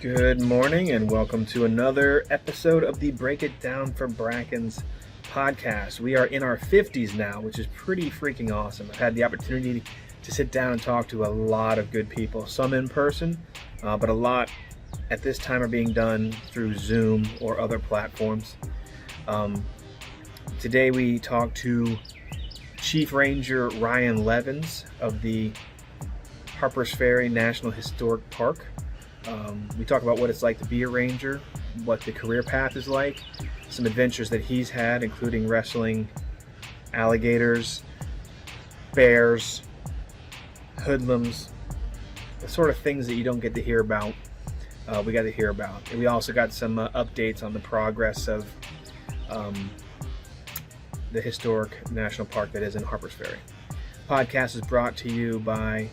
Good morning and welcome to another episode of the Break It Down for Brackens podcast. We are in our 50s now, which is pretty freaking awesome. I've had the opportunity to sit down and talk to a lot of good people, some in person, but a lot at this time are being done through Zoom or other platforms. Today we talked to Chief Ranger Ryan Levins of the Harpers Ferry National Historic Park. We talk about what it's like to be a ranger, what the career path is like, some adventures that he's had, including wrestling alligators, bears, hoodlums, the sort of things that you don't get to hear about. We got to hear about. And we also got some updates on the progress of the historic national park that is in Harpers Ferry. Podcast is brought to you by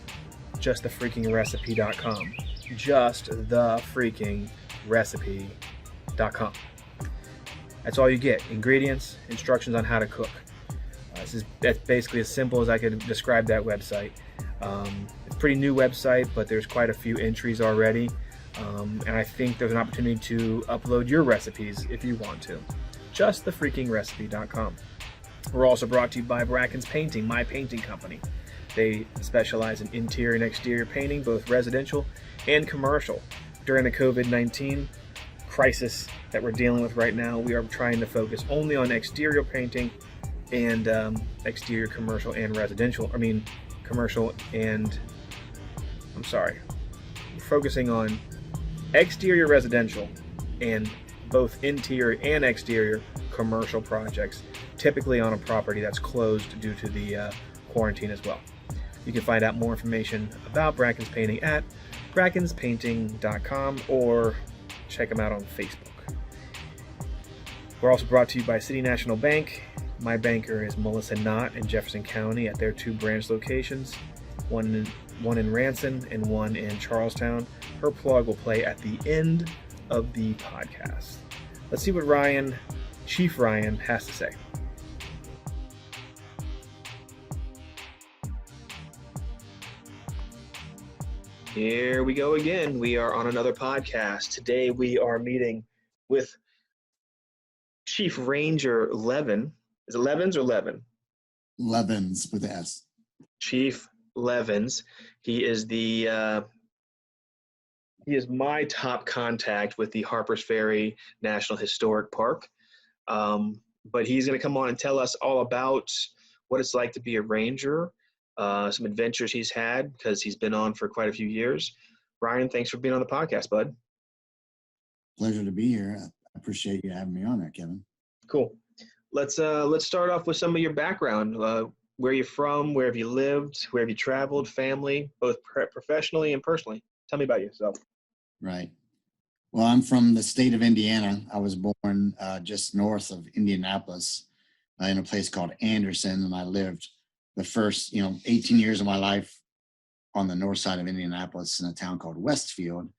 justthefreakingrecipe.com. Justthefreakingrecipe.com. That's all you get. Ingredients, instructions on how to cook. That's basically as simple as I could describe that website. It's a pretty new website, but there's quite a few entries already. And I think there's an opportunity to upload your recipes if you want to. Justthefreakingrecipe.com. We're also brought to you by Brackens Painting, my painting company. They specialize in interior and exterior painting, both residential and commercial. During the COVID-19 crisis that we're dealing with right now, we are trying to focus only on exterior painting and exterior commercial and residential. We're focusing on exterior residential and both interior and exterior commercial projects, typically on a property that's closed due to the quarantine as well. You can find out more information about Brackens Painting at brackenspainting.com or check them out on Facebook. We're also brought to you by City National Bank. My banker is Melissa Knott in Jefferson County at their two branch locations, one in Ranson and one in Charlestown. Her plug will play at the end of the podcast. Let's see what Chief Ryan has to say. Here we go again. We are on another podcast. Today we are meeting with Chief Ranger Levin. Is it Levins or Levin? Levins with S. Chief Levins. He is my top contact with the Harpers Ferry National Historic Park. But he's going to come on and tell us all about what it's like to be a ranger. Some adventures he's had because he's been on for quite a few years. Ryan, thanks for being on the podcast, bud. Pleasure to be here. I appreciate you having me on there, Kevin. Cool. Let's start off with some of your background. Where you're from, where have you lived, where have you traveled, family, both professionally and personally. Tell me about yourself. Right. Well, I'm from the state of Indiana. I was born just north of Indianapolis in a place called Anderson, and I lived the first 18 years of my life on the north side of Indianapolis in a town called Westfield.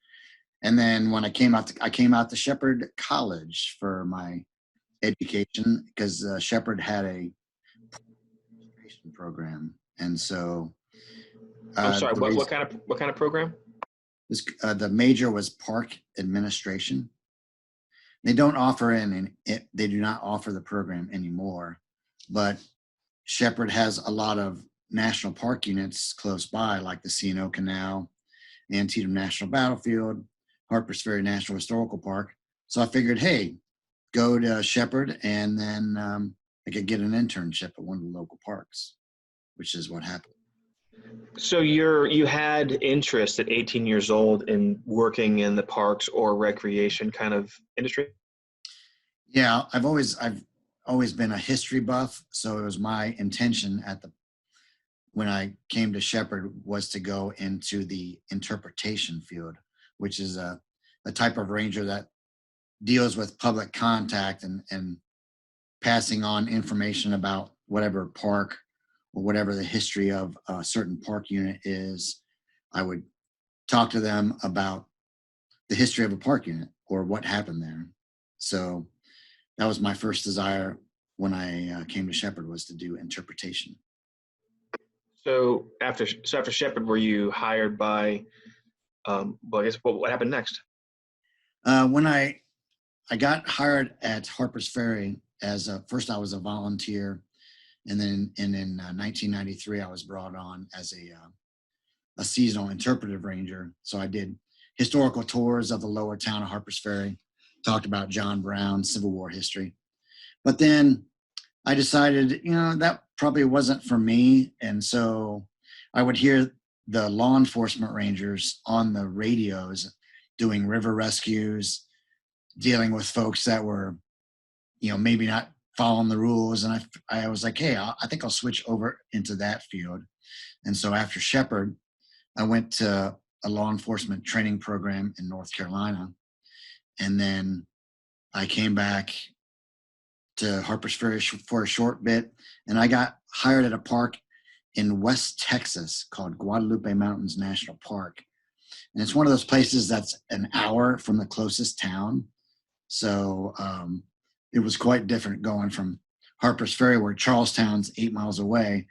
And then when I came out to Shepherd College for my education, because Shepherd had a program. And so I'm sorry, what kind of program? The major was park administration. They do not offer the program anymore, but Shepherd has a lot of national park units close by, like the C&O Canal, Antietam National Battlefield, Harpers Ferry National Historical Park. So I figured, hey, go to Shepherd, and then I could get an internship at one of the local parks, which is what happened. So you had interest at 18 years old in working in the parks or recreation kind of industry? Yeah, I've always been a history buff, so it was my intention when I came to Shepherd was to go into the interpretation field, which is a type of ranger that deals with public contact and passing on information about whatever park or whatever the history of a certain park unit is. I would talk to them about the history of a park unit or what happened there. So that was my first desire when I came to Shepherd, was to do interpretation. So after Shepherd, were you hired by? I guess what happened next? When I got hired at Harpers Ferry first I was a volunteer, and then in 1993 I was brought on as a seasonal interpretive ranger. So I did historical tours of the lower town of Harpers Ferry, talked about John Brown, Civil War history. But then I decided, that probably wasn't for me. And so I would hear the law enforcement rangers on the radios doing river rescues, dealing with folks that were, maybe not following the rules. And I was like, hey, I think I'll switch over into that field. And so after Shepherd, I went to a law enforcement training program in North Carolina. And then I came back to Harpers Ferry for a short bit, and I got hired at a park in West Texas called Guadalupe Mountains National Park. And it's one of those places that's an hour from the closest town. So it was quite different going from Harpers Ferry, where Charlestown's 8 miles away,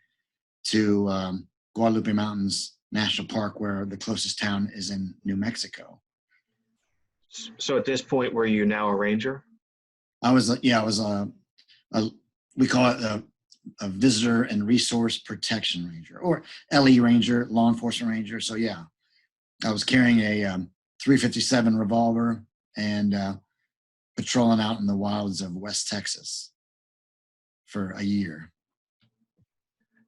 to Guadalupe Mountains National Park, where the closest town is in New Mexico. So at this point, were you now a ranger? I was we call it a visitor and resource protection ranger, or LE ranger, law enforcement ranger. So yeah, I was carrying a 357 revolver and patrolling out in the wilds of West Texas for a year.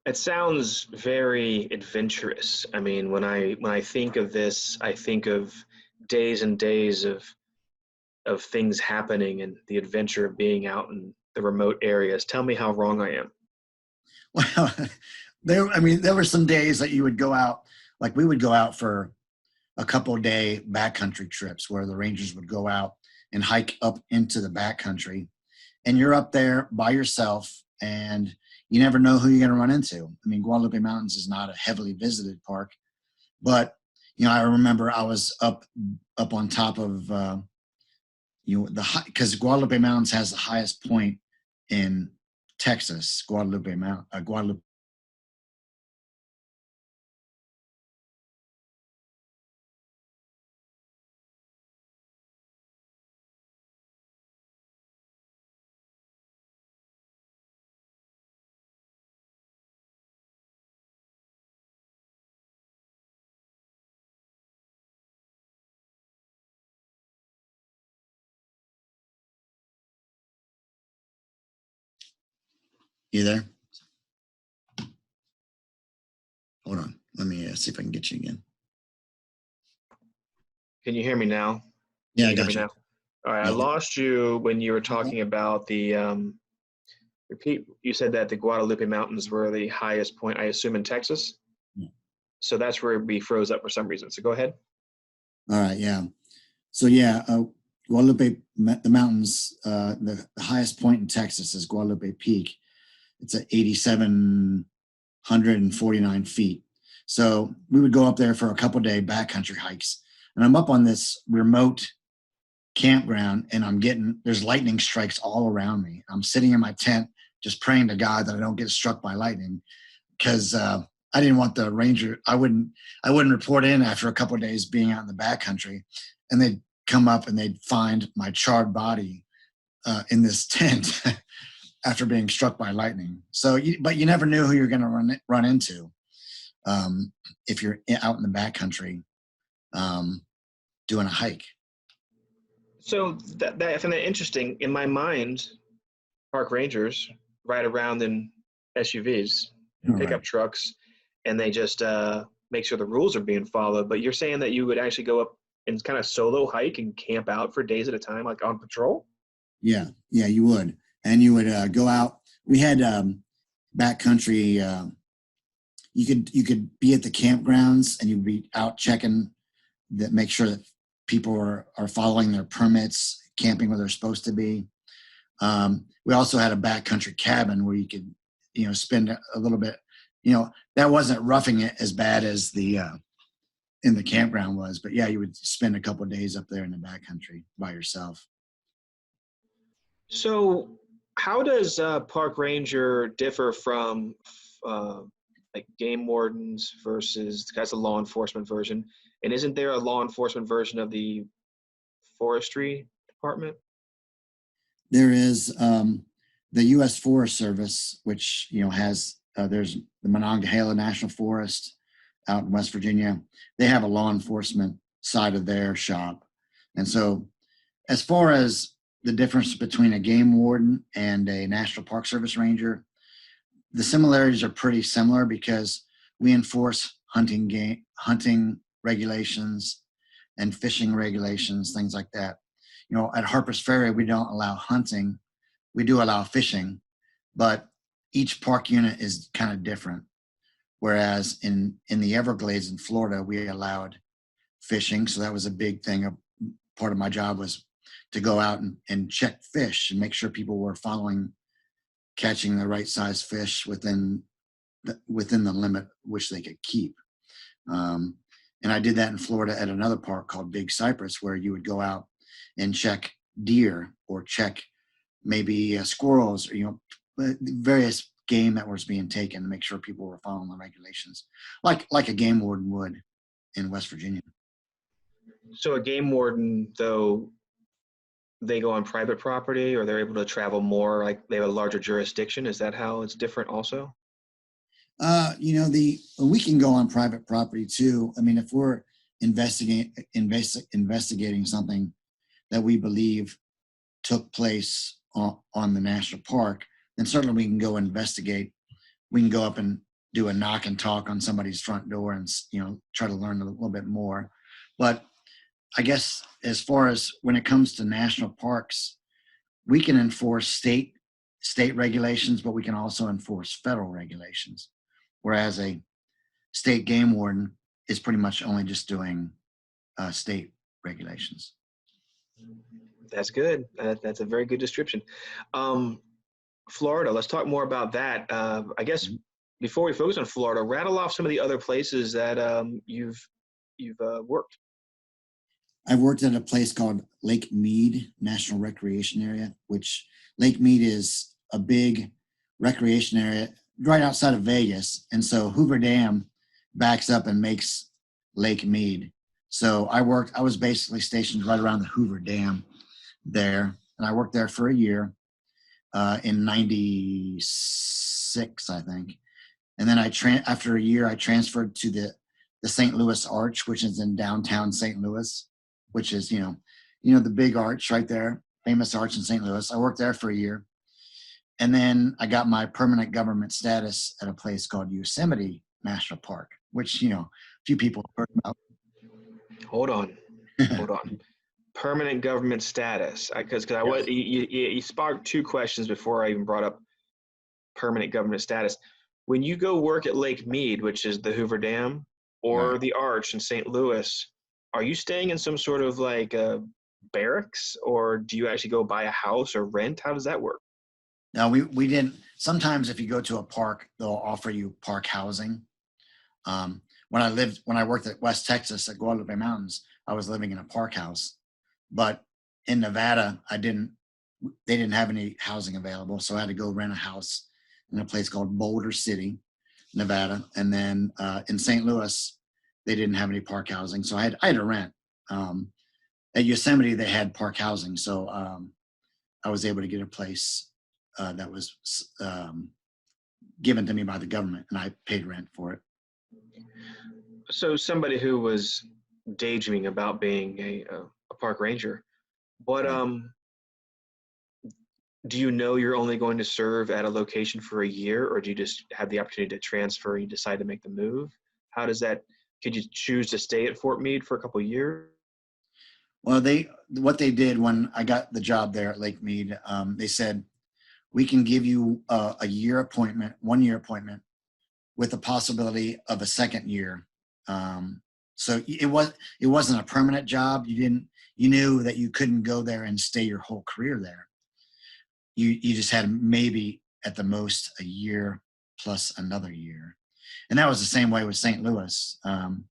It sounds very adventurous. I mean, when I think of this, I think of days and days of things happening and the adventure of being out in the remote areas. Tell me how wrong I am. Well, there were some days that you would go out, like we would go out for a couple day backcountry trips where the rangers would go out and hike up into the backcountry, and you're up there by yourself, and you never know who you're going to run into. I mean, Guadalupe Mountains is not a heavily visited park, but I remember I was up on top of because Guadalupe Mountains has the highest point in Texas. Guadalupe. You there? Hold on. Let me see if I can get you again. Can you hear me now? Yeah, Can I got you. Now? All right, I Yeah. lost you when you were talking about the repeat. You said that the Guadalupe Mountains were the highest point, I assume, in Texas. Yeah. So that's where we froze up for some reason. So go ahead. All right. Yeah. So yeah, Guadalupe, the mountains, the highest point in Texas is Guadalupe Peak. It's at 8,749 feet. So we would go up there for a couple day backcountry hikes, and I'm up on this remote campground, and there's lightning strikes all around me. I'm sitting in my tent just praying to God that I don't get struck by lightning, because I didn't want the ranger. I wouldn't report in after a couple of days being out in the backcountry, and they'd come up and they'd find my charred body in this tent after being struck by lightning. So, but you never knew who you're going to run into if you're out in the backcountry doing a hike. So that I find that interesting. In my mind, park rangers ride around in SUVs and pickup trucks, and they just make sure the rules are being followed. But you're saying that you would actually go up and kind of solo hike and camp out for days at a time, like on patrol? Yeah, you would. And you would go out. We had backcountry. You could be at the campgrounds, and you'd be out checking that, make sure that people are following their permits, camping where they're supposed to be. We also had a backcountry cabin where you could, spend a little bit. That wasn't roughing it as bad as the in the campground was, but yeah, you would spend a couple of days up there in the backcountry by yourself. So how does park ranger differ from like game wardens versus, that's a law enforcement version, and isn't there a law enforcement version of the forestry department? There is the U.S. Forest Service, which has there's the Monongahela National Forest out in West Virginia. They have a law enforcement side of their shop, and so as far as the difference between a game warden and a National Park Service ranger, the similarities are pretty similar because we enforce hunting regulations and fishing regulations, things like that. At Harpers Ferry, we don't allow hunting. We do allow fishing, but each park unit is kind of different. Whereas in the Everglades in Florida, we allowed fishing. So that was a big thing. Part of my job was to go out and check fish and make sure people were catching the right size fish within the limit which they could keep. And I did that in Florida at another park called Big Cypress, where you would go out and check deer or check maybe squirrels, or various game that was being taken to make sure people were following the regulations, like a game warden would in West Virginia. So a game warden, though, they go on private property, or they're able to travel more, like they have a larger jurisdiction? Is that how it's different also? We can go on private property too. I mean, if we're investigating something that we believe took place on the national park, then certainly we can go investigate. We can go up and do a knock and talk on somebody's front door and try to learn a little bit more. But I guess as far as when it comes to national parks, we can enforce state regulations, but we can also enforce federal regulations. Whereas a state game warden is pretty much only just doing state regulations. That's good. That's a very good description. Florida, let's talk more about that. I guess before we focus on Florida, rattle off some of the other places that you've worked. I've worked at a place called Lake Mead National Recreation Area, which Lake Mead is a big recreation area right outside of Vegas. And so Hoover Dam backs up and makes Lake Mead. So I was basically stationed right around the Hoover Dam there. And I worked there for a year in 96, I think. And then after a year, I transferred to the St. Louis Arch, which is in downtown St. Louis, which is, the big arch right there, famous arch in St. Louis. I worked there for a year. And then I got my permanent government status at a place called Yosemite National Park, which, a few people have heard about. Hold on. Permanent government status. Because you sparked two questions before I even brought up permanent government status. When you go work at Lake Mead, which is the Hoover Dam, or Right. the Arch in St. Louis, are you staying in some sort of like barracks, or do you actually go buy a house or rent? How does that work? No, we didn't. Sometimes if you go to a park, they'll offer you park housing. When I worked at West Texas at Guadalupe Mountains, I was living in a park house. But in Nevada, they didn't have any housing available. So I had to go rent a house in a place called Boulder City, Nevada. And then in St. Louis, they didn't have any park housing. So I had to rent. At Yosemite, they had park housing. So I was able to get a place that was given to me by the government, and I paid rent for it. So somebody who was daydreaming about being a park ranger, what do you know you're only going to serve at a location for a year, or do you just have the opportunity to transfer and you decide to make the move? How does that, could you choose to stay at Fort Meade for a couple of years? Well, what they did when I got the job there at Lake Mead, they said, we can give you a 1 year appointment with the possibility of a second year. So it wasn't a permanent job. You knew that you couldn't go there and stay your whole career there. You just had maybe at the most a year plus another year. And that was the same way with St. Louis. When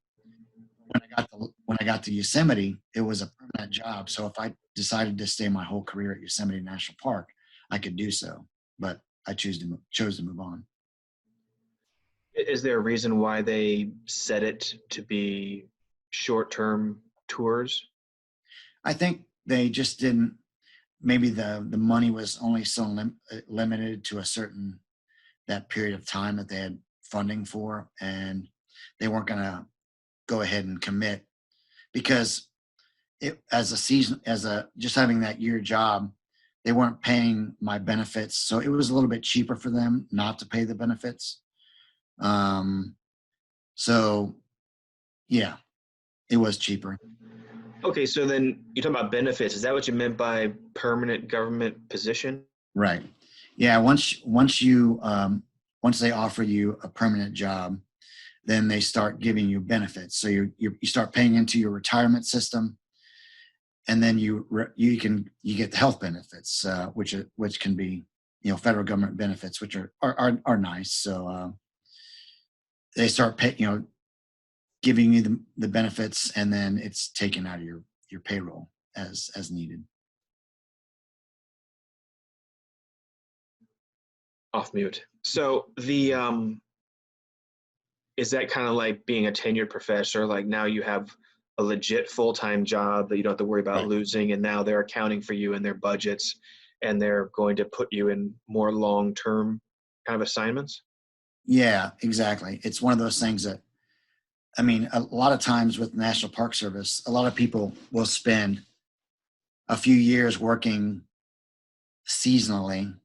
I got to Yosemite, it was a permanent job. So if I decided to stay my whole career at Yosemite National Park, I could do so, but I chose to move on. Is there a reason why they set it to be short-term tours? I think they just didn't, maybe the money was only so limited to a certain, that period of time that they had funding for, and they weren't going to go ahead and commit because it, as a season, as a just having that year job, they weren't paying my benefits, so it was a little bit cheaper for them not to pay the benefits. um so yeah, it was cheaper. Okay, so then you talk about benefits. Is that what you meant by permanent government position? Right. Yeah, once they offer you a permanent job, then they start giving you benefits, so you start paying into your retirement system, and then you get the health benefits, which can be, federal government benefits, which are nice. So they start giving you the benefits, and then it's taken out of your payroll as needed. Off mute. So the is that kind of like being a tenured professor? Like now you have a legit full-time job that you don't have to worry about Right. losing, and now they're accounting for you in their budgets, and they're going to put you in more long-term kind of assignments. Yeah, exactly. It's one of those things that, I mean, a lot of times with National Park Service, a lot of people will spend a few years working seasonally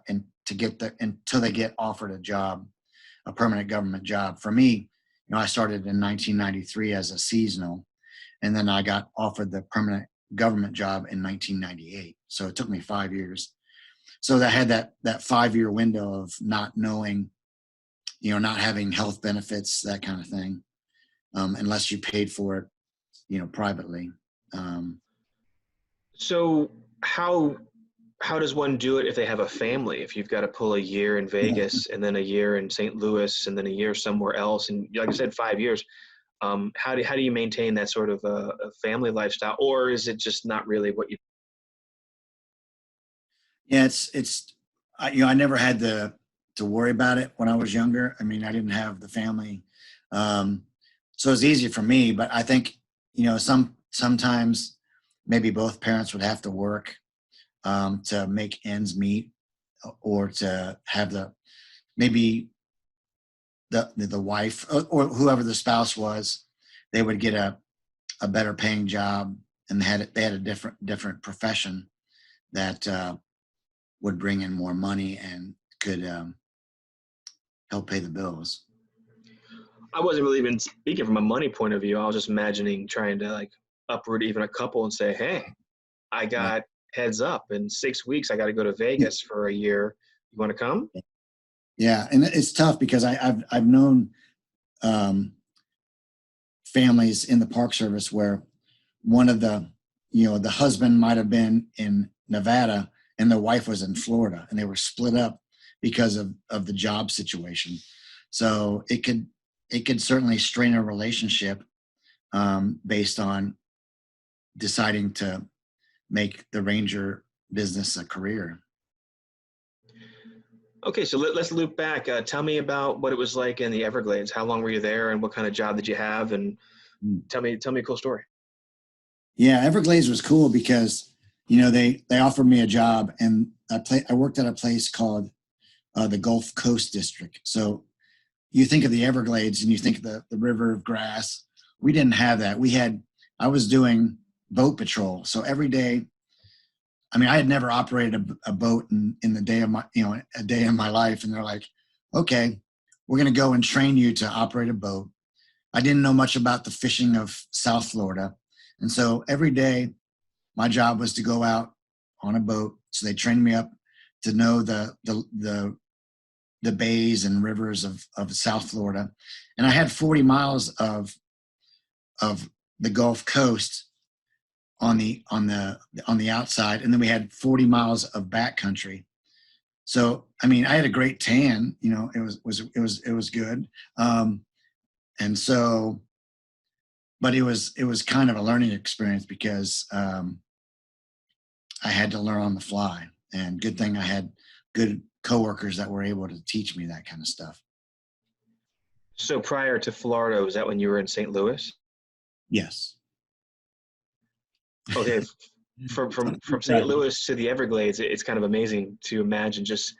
and to get until they get offered a job, a permanent government job. For me, I started in 1993 as a seasonal, and then I got offered the permanent government job in 1998. So it took me 5 years. So that had that 5 year window of not knowing, not having health benefits, that kind of thing, unless you paid for it, privately. Um, So how how does one do it if they have a family? If you've got to pull a year in yeah. Vegas and then a year in St. Louis and then a year somewhere else, and like I said, 5 years. How do you maintain that sort of a family lifestyle, or is it just not really what you? Yeah, I never had to worry about it when I was younger. I mean, I didn't have the family, um, so it's easy for me. But I think, sometimes maybe both parents would have to work, to make ends meet, or to have maybe the wife, or whoever the spouse was, they would get a better paying job, and they had a different profession that would bring in more money and could, help pay the bills. I wasn't really even speaking from a money point of view. I was just imagining trying to like uproot even a couple and say, "Hey, I Right. got heads up in 6 weeks. I got to go to Vegas for a year. You want to come?" Yeah, and it's tough because I've known, um, families in the Park Service where one of the husband might have been in Nevada and the wife was in Florida, and they were split up because of the job situation. So it could certainly strain a relationship, based on deciding to make the ranger business a career. Okay, so let's loop back. Tell me about what it was like in the Everglades. How long were you there, and what kind of job did you have? And Mm. tell me a cool story. Yeah, Everglades was cool because they offered me a job, and I worked at a place called, the Gulf Coast District. So you think of the Everglades and you think of the river of grass. We didn't have that. I was doing boat patrol. So every day, I mean, I had never operated a boat in the day of a day in my life. And they're like, okay, we're going to go and train you to operate a boat. I didn't know much about the fishing of South Florida. And so every day my job was to go out on a boat. So they trained me up to know the bays and rivers of South Florida. And I had 40 miles of the Gulf Coast on the outside, and then we had 40 miles of backcountry. So I mean, I had a great tan. It was good. And so, but it was kind of a learning experience because, I had to learn on the fly. And good thing I had good coworkers that were able to teach me that kind of stuff. So prior to Florida, was that when you were in St. Louis? Yes. Okay, from St. Louis to the Everglades, it's kind of amazing to imagine. Just,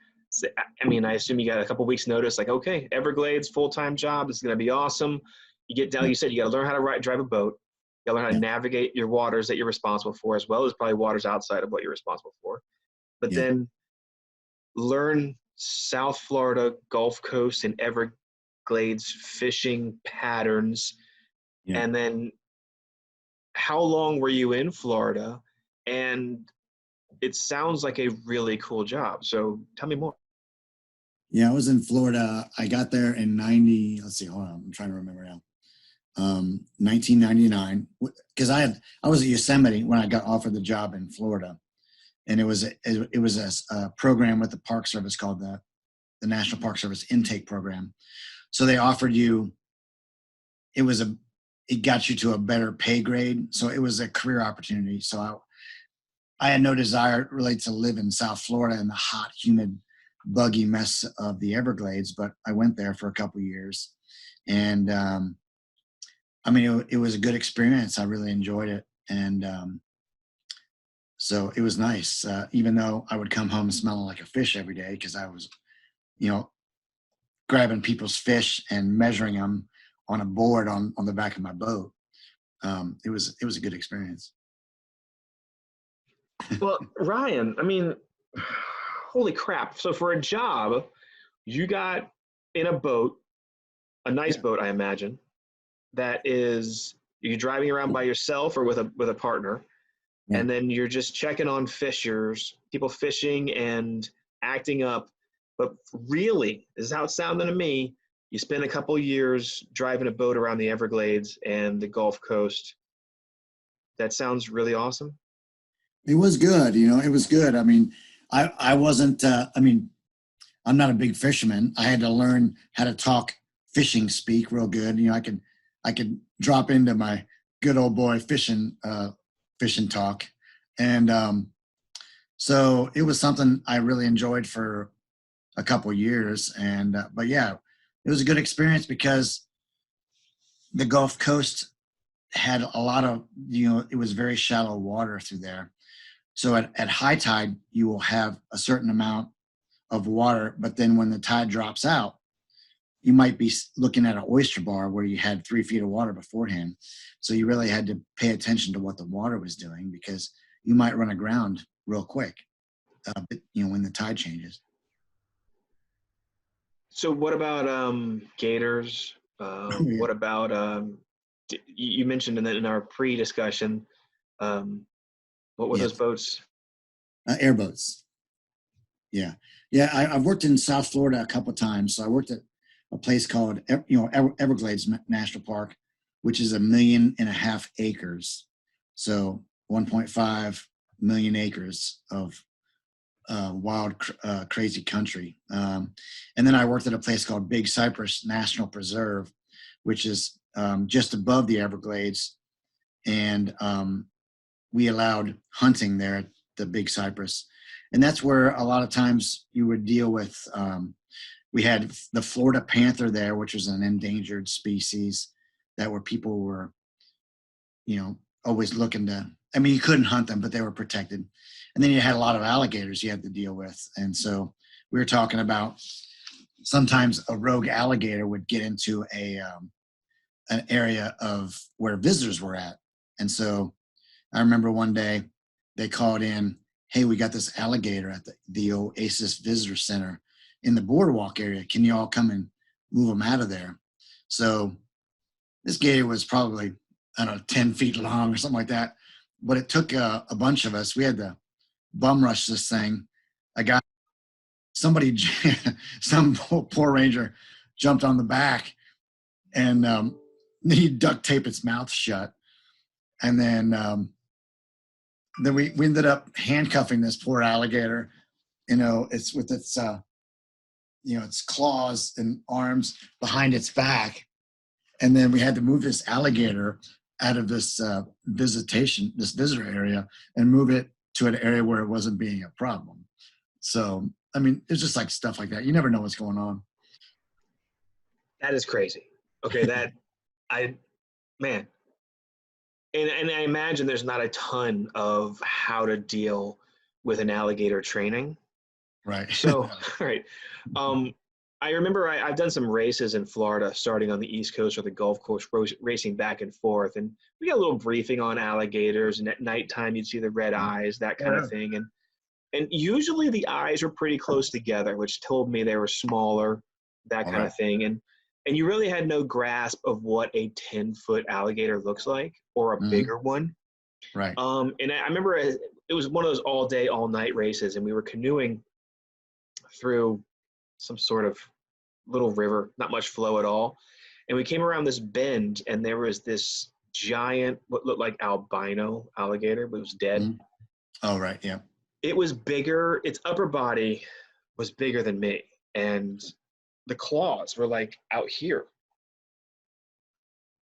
I mean, I assume you got a couple weeks notice. Like, okay, Everglades, full time job. This is gonna be awesome. You get down. Yeah, You said you got to learn how to drive a boat. You got to learn how to yeah, navigate your waters that you're responsible for, as well as probably waters outside of what you're responsible for. But yeah, then learn South Florida Gulf Coast and Everglades fishing patterns, yeah. and then how long were you in Florida? And it sounds like a really cool job. So tell me more. Yeah, I was in Florida. I got there in 90, let's see, hold on, I'm trying to remember now. 1999, because I was at Yosemite when I got offered the job in Florida, and it was a program with the Park Service called the National Park Service Intake Program. So they offered you, it was a it got you to a better pay grade. So it was a career opportunity. So I had no desire really to live in South Florida in the hot, humid, buggy mess of the Everglades, but I went there for a couple years, and I mean, it was a good experience. I really enjoyed it, and so it was nice. Even though I would come home smelling like a fish every day because I was, you know, grabbing people's fish and measuring them on a board on the back of my boat. It was a good experience. Well, Ryan, I mean, holy crap. So for a job, you got in a boat, a nice Yeah, boat, I imagine, that is you driving around by yourself or with a partner, yeah. and then you're just checking on fishers, people fishing and acting up. But really, this is how it's sounding to me. You spend a couple years driving a boat around the Everglades and the Gulf Coast. That sounds really awesome. It was good. It was good. I mean, I wasn't. I mean, I'm not a big fisherman. I had to learn how to talk fishing speak real good. I could drop into my good old boy fishing talk, and so it was something I really enjoyed for a couple years. And but yeah, it was a good experience because the Gulf Coast had a lot of it was very shallow water through there. So at high tide, you will have a certain amount of water, but then when the tide drops out, you might be looking at an oyster bar where you had 3 feet of water beforehand. So you really had to pay attention to what the water was doing because you might run aground real quick, when the tide changes. So what about gators? Oh, yeah. What about you mentioned in our pre-discussion, um, what were those Yes. boats? Airboats. Yeah. Yeah. I've worked in South Florida a couple of times. So I worked at a place called, Everglades National Park, which is 1.5 million acres. So 1.5 million acres of wild, crazy country. And then I worked at a place called Big Cypress National Preserve, which is just above the Everglades. And we allowed hunting there at the Big Cypress. And that's where a lot of times you would deal with. We had the Florida panther there, which was an endangered species that where people were, always looking to. I mean, you couldn't hunt them, but they were protected. And then you had a lot of alligators you had to deal with. And so we were talking about sometimes a rogue alligator would get into an area of where visitors were at. And so I remember one day they called in, "Hey, we got this alligator at the Oasis Visitor Center in the boardwalk area. Can you all come and move him out of there?" So this gator was probably, I don't know, 10 feet long or something like that. But it took a bunch of us. We had to bum rush this thing. A guy, somebody, some poor ranger jumped on the back and he duct taped its mouth shut. And then we ended up handcuffing this poor alligator. It's with its claws and arms behind its back, and then we had to move this alligator out of this visitor area, and move it to an area where it wasn't being a problem. So I mean, it's just like stuff like that. You never know what's going on. That is crazy. Okay, that I man, And I imagine there's not a ton of how to deal with an alligator training. Right. So, all right. Um, I remember I've done some races in Florida, starting on the East Coast or the Gulf Coast, racing back and forth. And we got a little briefing on alligators. And at nighttime, you'd see the red eyes, that kind of Yeah. thing. And usually the eyes were pretty close together, which told me they were smaller, that All kind right. of thing. And you really had no grasp of what a 10-foot alligator looks like or a Hmm. bigger one. Right. And I remember it was one of those all day, all night races, and we were canoeing through some sort of little river, not much flow at all. And we came around this bend, and there was this giant, what looked like albino alligator, but it was dead. Mhm. Oh, right. Yeah. It was bigger, its upper body was bigger than me. And the claws were like out here.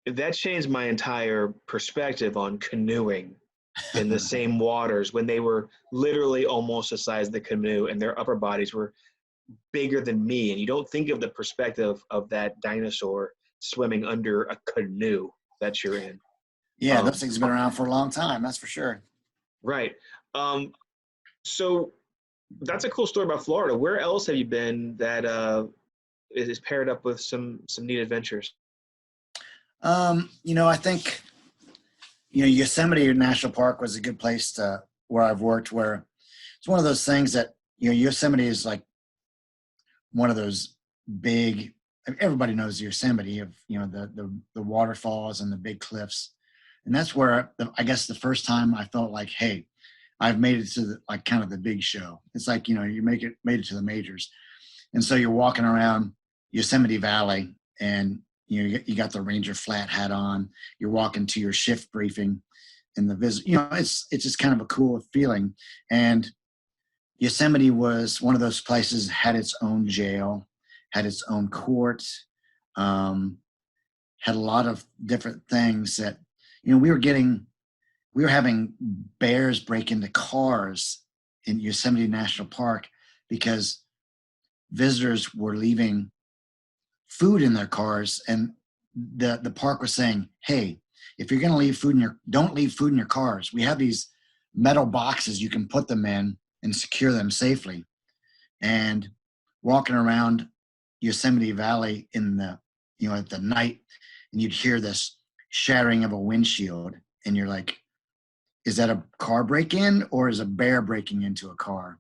That changed my entire perspective on canoeing in the same waters when they were literally almost the size of the canoe and their upper bodies were bigger than me. And you don't think of the perspective of that dinosaur swimming under a canoe that you're in. Yeah, those Um, things have been around for a long time. That's for sure. right. Um, so that's a cool story about Florida. Where else have you been that is paired up with some neat adventures? I think Yosemite National Park was a good place to where I've worked. Where it's one of those things that Yosemite is like one of those big. Everybody knows Yosemite of the waterfalls and the big cliffs, and that's where I guess the first time I felt like, hey, I've made it to like kind of the big show. It's like you made it to the majors, and so you're walking around Yosemite Valley, and you got the ranger flat hat on. You're walking to your shift briefing, and the visit. It's just kind of a cool feeling. And Yosemite was one of those places had its own jail, had its own court, um, had a lot of different things that we were having bears break into cars in Yosemite National Park because visitors were leaving food in their cars, and the park was saying, hey, if you're going to leave food in your don't leave food in your cars. We have these metal boxes you can put them in and secure them safely. And walking around Yosemite Valley in the at the night, and you'd hear this shattering of a windshield, and you're like, is that a car break in or is a bear breaking into a car?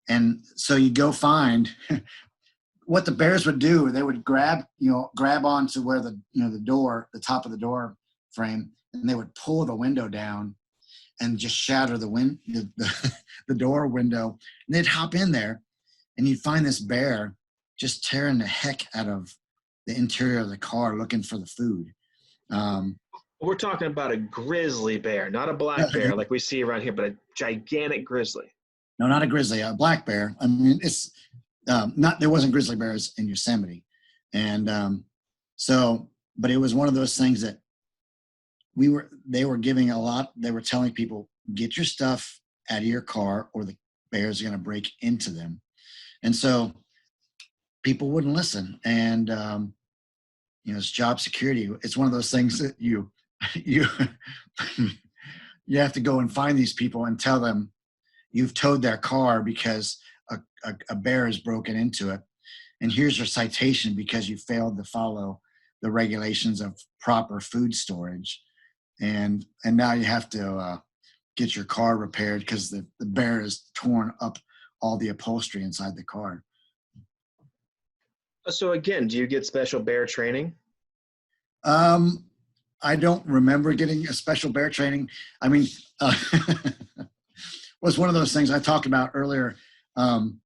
And so you go find what the bears would do. They would grab onto where the top of the door frame, and they would pull the window down and just shatter the door window. And they'd hop in there, and you'd find this bear just tearing the heck out of the interior of the car looking for the food. Um, We're talking about a grizzly bear, not a black bear like we see around here, but a gigantic grizzly. no, not a grizzly, a black bear. I mean, it's not there wasn't grizzly bears in Yosemite, and but it was one of those things that they were giving a lot. They were telling people, get your stuff out of your car, or the bears are going to break into them. And so people wouldn't listen, and it's job security. It's one of those things that you you you have to go and find these people and tell them you've towed their car because a bear has broken into it, and here's your citation because you failed to follow the regulations of proper food storage, and now you have to get your car repaired because the bear has torn up all the upholstery inside the car. So again, do you get special bear training? um I don't remember getting a special bear training. I mean, was one of those things I talked about earlier. um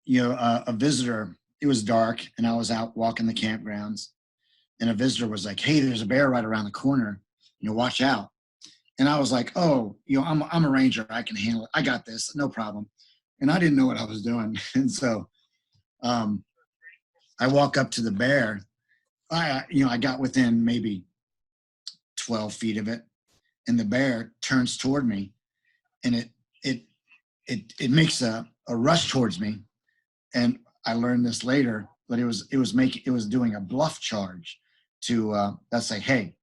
a visitor, it was dark and I was out walking the campgrounds, and a visitor was like, hey, there's a bear right around the corner, watch out. And I was like, oh, I'm a ranger, I can handle it, I got this, no problem. And I didn't know what I was doing. And so um I walk up to the bear. I got within maybe 12 feet of it, and the bear turns toward me, and it makes a rush towards me. And I learned this later, but it was doing a bluff charge to let's say, hey,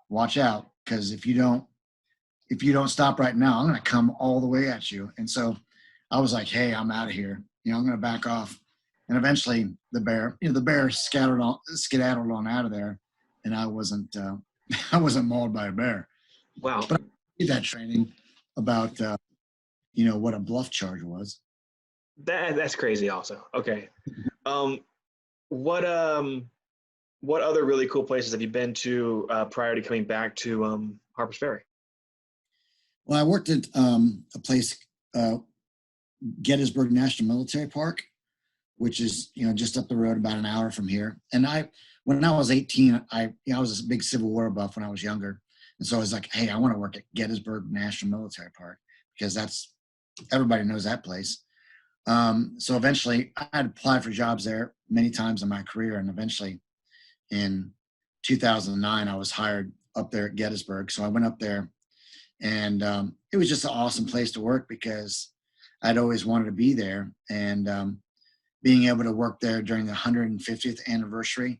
watch out. because if you don't stop right now, I'm going to come all the way at you. And so I was like, hey, I'm out of here. I'm going to back off. And eventually the bear skedaddled on out of there. And I wasn't mauled by a bear. Wow. But I did that training about, what a bluff charge was. That's crazy also. Okay. Um, what other really cool places have you been to prior to coming back to Harpers Ferry? Well, I worked at a place, Gettysburg National Military Park, which is just up the road about an hour from here. And when I was 18, I was a big Civil War buff when I was younger, and so I was like, hey, I want to work at Gettysburg National Military Park because everybody knows that place. So eventually, I had applied for jobs there many times in my career, and eventually, in 2009, I was hired up there at Gettysburg. So I went up there, and it was just an awesome place to work because I'd always wanted to be there, and being able to work there during the 150th anniversary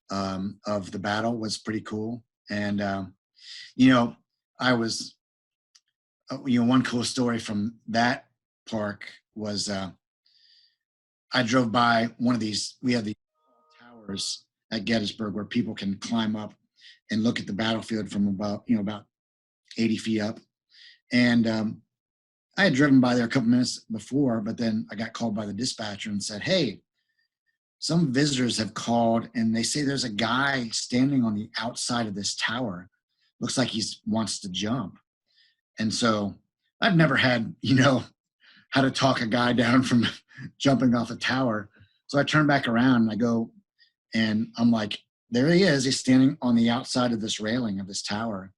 of the battle was pretty cool. And I was, one cool story from that park was I drove by one of these. We have these towers at Gettysburg where people can climb up and look at the battlefield from about 80 feet up. And I had driven by there a couple minutes before, but then I got called by the dispatcher and said, hey, some visitors have called and they say there's a guy standing on the outside of this tower. Looks like he wants to jump. And so I've never had, how to talk a guy down from jumping off a tower. So I turn back around and I go, and I'm like, there he is. He's standing on the outside of this railing of this tower.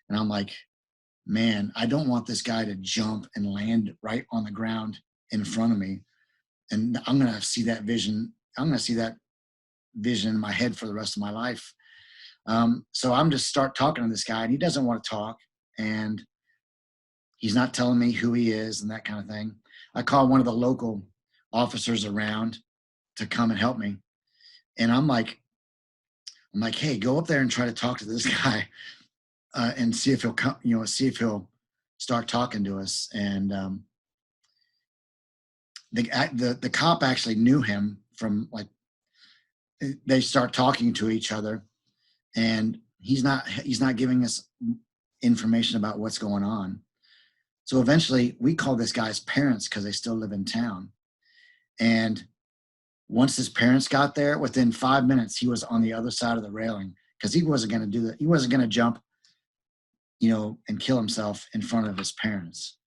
And I'm like, man, I don't want this guy to jump and land right on the ground in front of me. And I'm going to see that vision. I'm going to see that vision in my head for the rest of my life. So I'm just start talking to this guy, and he doesn't want to talk. And he's not telling me who he is and that kind of thing. I call one of the local officers around to come and help me. And I'm like, hey, go up there and try to talk to this guy and see if he'll come, see if he'll start talking to us. And the cop actually knew him from they start talking to each other, and he's not giving us information about what's going on. So eventually we call this guy's parents because they still live in town. And once his parents got there, within 5 minutes, he was on the other side of the railing because he wasn't going to do that. He wasn't going to jump, and kill himself in front of his parents.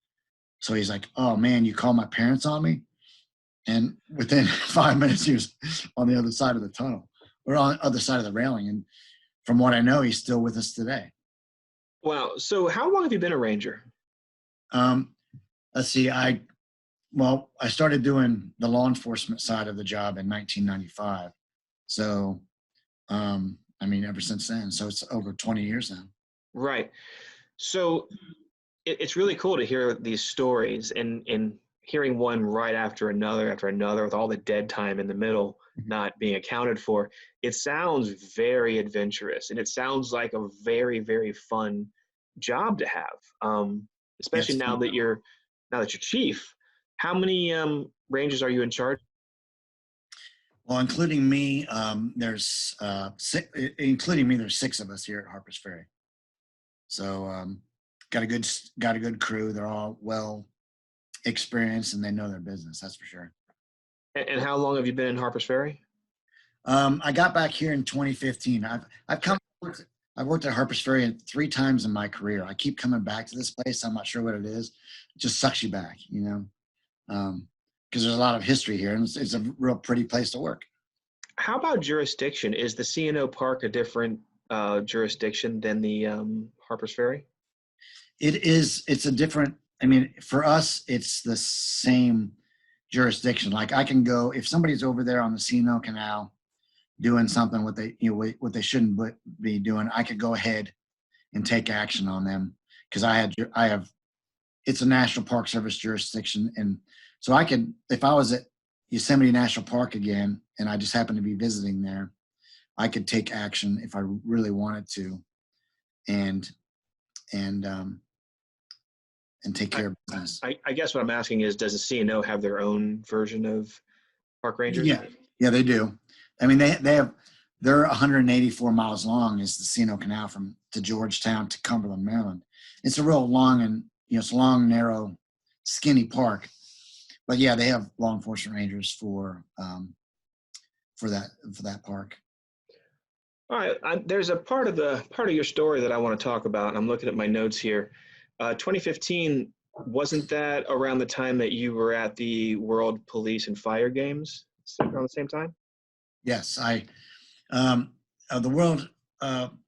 So he's like, oh man, you called my parents on me? And within 5 minutes, he was on the other side of the tunnel or on the other side of the railing. And from what I know, he's still with us today. Wow. So how long have you been a ranger? Let's see. I started doing the law enforcement side of the job in 1995. So, ever since then. So it's over 20 years now. Right. So it's really cool to hear these stories and hearing one right after another with all the dead time in the middle not being accounted for. It sounds very adventurous, and it sounds like a very, very fun job to have. Especially now that you're chief. How many rangers are you in charge? Well, including me, there's 6 of us here at Harpers Ferry. So got a good crew. They're all well experienced and they know their business. That's for sure. And how long have you been in Harpers Ferry? I got back here in 2015. I've worked at Harpers Ferry 3 times in my career. I keep coming back to this place. I'm not sure what it is. It just sucks you back, because there's a lot of history here, and it's a real pretty place to work. How about jurisdiction? Is the C&O Park a different jurisdiction than the Harpers Ferry? It is. It's a different. For us, it's the same jurisdiction. Like I can go if somebody's over there on the C&O Canal doing something what they shouldn't be doing. I could go ahead and take action on them because I have. It's a National Park Service jurisdiction, and so I could, if I was at Yosemite National Park again, and I just happened to be visiting there, I could take action if I really wanted to, and and take care of business. I guess what I'm asking is, does the CNO have their own version of park rangers? Yeah, they do. I mean, they're 184 miles long is the CNO Canal to Georgetown to Cumberland, Maryland. It's a real long and it's a long, narrow, skinny park. But yeah, they have law enforcement rangers for that park. All right, there's a part of your story that I want to talk about. I'm looking at my notes here. 2015, wasn't that around the time that you were at the World Police and Fire Games around the same time? Yes, the World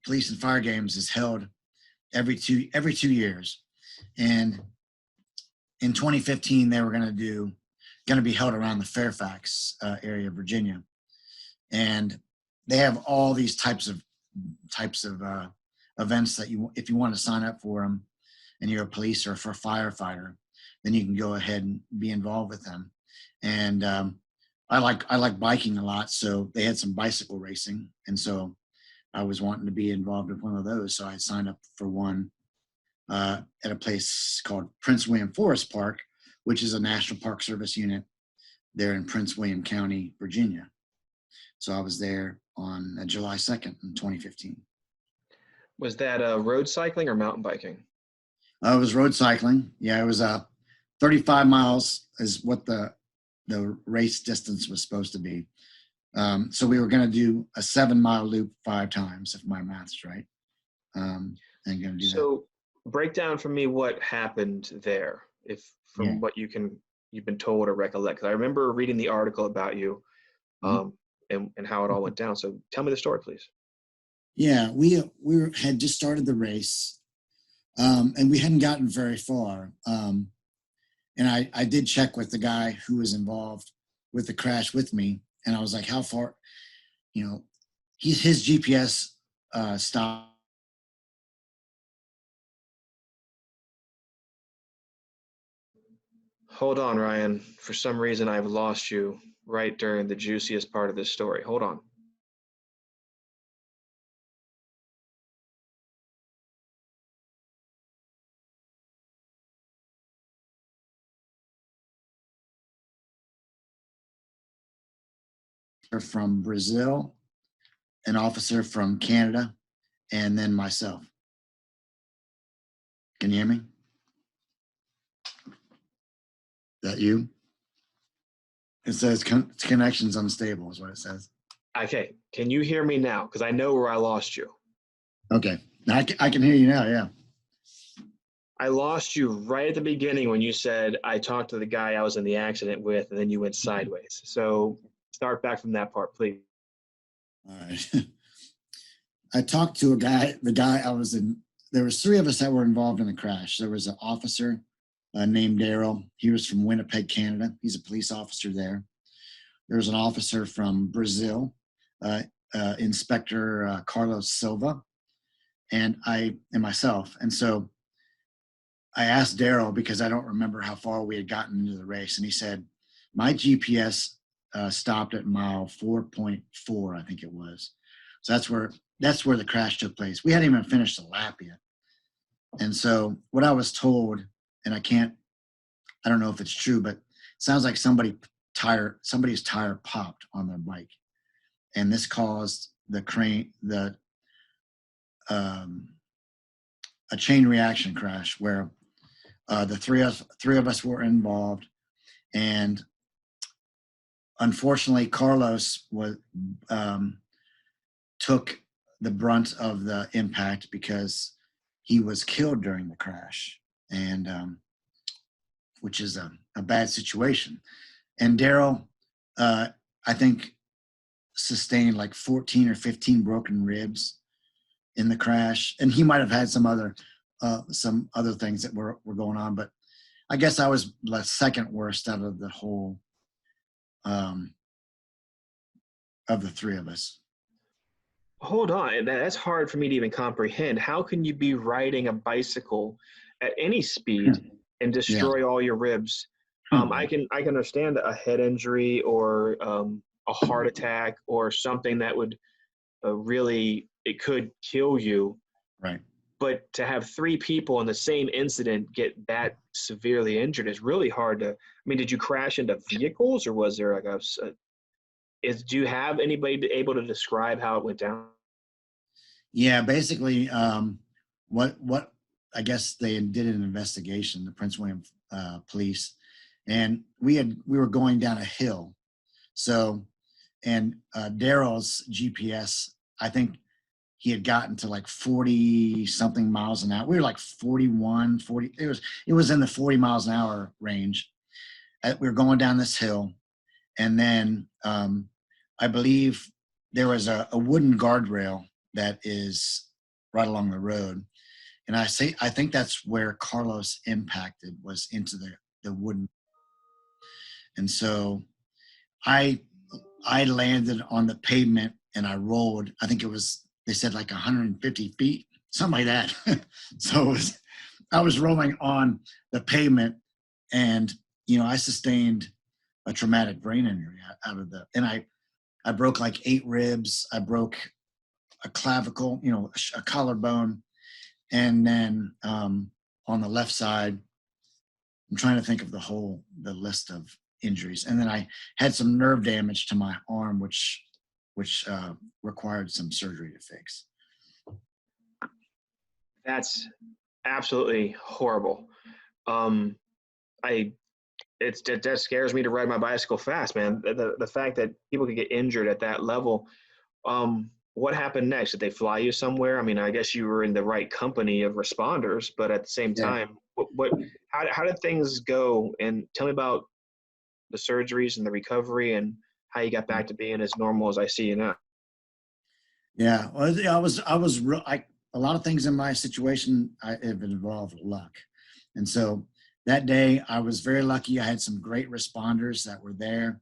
Police and Fire Games is held every 2 years, and in 2015 they were going to be held around the Fairfax area of Virginia, and they have all these types of events that if you want to sign up for them, and you're a police or for a firefighter, then you can go ahead and be involved with them. And I like biking a lot, so they had some bicycle racing, and so I was wanting to be involved with one of those, so I signed up for one at a place called Prince William Forest Park, which is a National Park Service unit there in Prince William County, Virginia. So I was there on July 2nd in 2015. Was that road cycling or mountain biking? It was road cycling. Yeah, it was 35 miles is what the race distance was supposed to be. So we were going to do a 7-mile loop 5 times, if my math's right. And going to do so break down for me what happened there, what you've been told or recollect. Because I remember reading the article about you, and how it all went down. So tell me the story, please. Yeah, we had just started the race, and we hadn't gotten very far. And I did check with the guy who was involved with the crash with me, and I was like, how far? His GPS stopped. Hold on, Ryan. For some reason, I've lost you right during the juiciest part of this story. Hold on. From Brazil, an officer from Canada, and then myself. Can you hear me? Is that you? It says connection's unstable is what it says. Okay. Can you hear me now? Because I know where I lost you. Okay. I can hear you now, yeah. I lost you right at the beginning when you said, I talked to the guy I was in the accident with, and then you went sideways. So start back from that part, please. All right. I talked to the guy I was in. There was 3 of us that were involved in the crash. There was an officer named Daryl. He was from Winnipeg, Canada. He's a police officer there. There was an officer from Brazil, Inspector Carlos Silva, and myself. And so I asked Daryl, because I don't remember how far we had gotten into the race, and he said, my GPS stopped at mile 4.4, I think it was. So that's where the crash took place. We hadn't even finished the lap yet. And so what I was told, and I don't know if it's true, but it sounds like somebody's tire popped on their bike. And this caused a chain reaction crash where the three of us were involved. And unfortunately, Carlos took the brunt of the impact because he was killed during the crash, and which is a bad situation. And Daryl, I think, sustained like 14 or 15 broken ribs in the crash, and he might have had some other things that were going on, but I guess I was the second worst out of the whole of the 3 of us. Hold on, that's hard for me to even comprehend. How can you be riding a bicycle at any speed and destroy all your ribs? I can understand a head injury or a heart attack or something that would it could kill you. Right. But to have three people in the same incident get that severely injured is really hard to. I mean, did you crash into vehicles, or was there like do you have anybody able to describe how it went down? Yeah, basically, what I guess they did an investigation, the Prince William police, and we were going down a hill. So, and Daryl's GPS, I think he had gotten to like 40 something miles an hour. We were like 41, 40. It was in the 40 miles an hour range. We were going down this hill, and then I believe there was a wooden guardrail that is right along the road, and I think that's where Carlos impacted, was into the wooden. And so I I landed on the pavement and I rolled. I think it was, they said like 150 feet, something like that. So I was rolling on the pavement, and I sustained a traumatic brain injury out of and I broke like 8 ribs. I broke a clavicle, a collarbone, and then on the left side, I'm trying to think of the list of injuries, and then I had some nerve damage to my arm, which required some surgery to fix. That's absolutely horrible. That scares me to ride my bicycle fast, man. The fact that people could get injured at that level. What happened next? Did they fly you somewhere? I mean, I guess you were in the right company of responders, but at the same Yeah. time, how did things go? And tell me about the surgeries and the recovery and how you got back to being as normal as I see you now. Yeah, well, a lot of things in my situation have involved luck, and so that day I was very lucky. I had some great responders that were there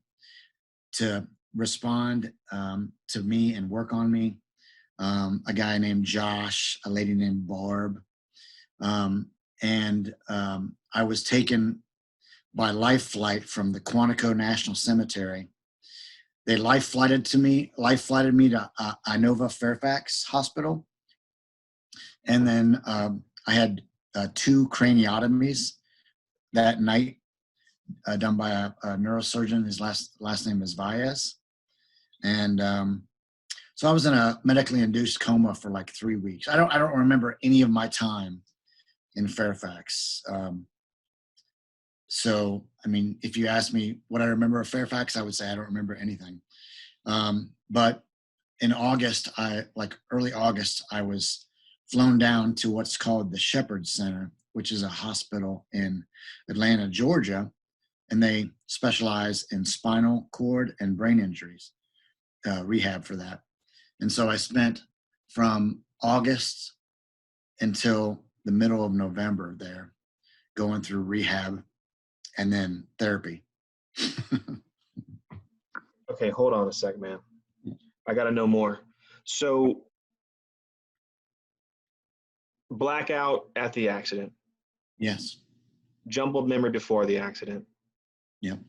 to respond to me and work on me. A guy named Josh, a lady named Barb, and I was taken by life flight from the Quantico National Cemetery. They life flighted me to Inova Fairfax Hospital, and then I had 2 craniotomies that night, done by a neurosurgeon. His last name is Valles, and so I was in a medically induced coma for like 3 weeks. I don't remember any of my time in Fairfax. So, I mean, if you ask me what I remember of Fairfax, I would say I don't remember anything. But in August, early August, I was flown down to what's called the Shepherd Center, which is a hospital in Atlanta, Georgia, and they specialize in spinal cord and brain injuries, rehab for that. And so I spent from August until the middle of November there, going through rehab and then therapy. Okay, hold on a sec, man. I got to know more. So, blackout at the accident. Yes. Jumbled memory before the accident. Yep.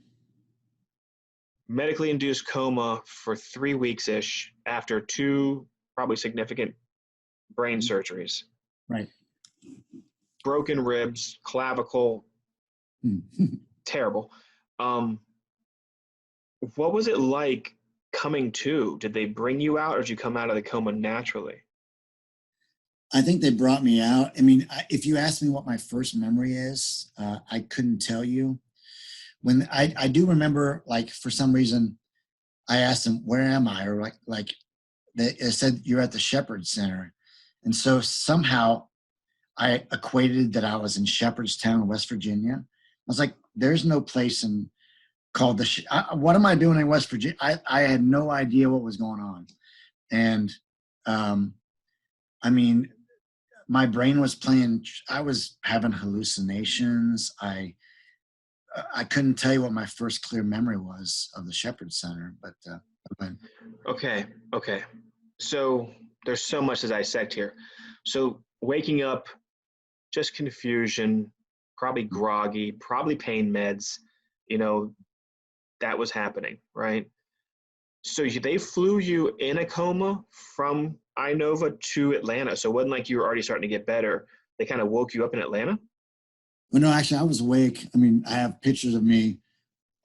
Medically induced coma for 3 weeks-ish after 2 probably significant brain surgeries. Right. Broken ribs, clavicle, terrible. What was it like coming to? Did they bring you out, or did you come out of the coma naturally? I think they brought me out. I mean, if you ask me what my first memory is, I couldn't tell you. When I do remember, like, for some reason, I asked them, "Where am I?" Or like they said, "You're at the Shepherd Center," and so somehow I equated that I was in Shepherdstown, West Virginia. I was like, "There's no place called what am I doing in West Virginia?" I had no idea what was going on, and I mean, my brain was playing. I was having hallucinations. I couldn't tell you what my first clear memory was of the Shepherd Center, but Okay. So there's so much to dissect here. So waking up, just confusion, probably groggy, probably pain meds, that was happening, right? So they flew you in a coma from Inova to Atlanta. So it wasn't like you were already starting to get better. They kind of woke you up in Atlanta? Well, no, actually, I was awake. I mean, I have pictures of me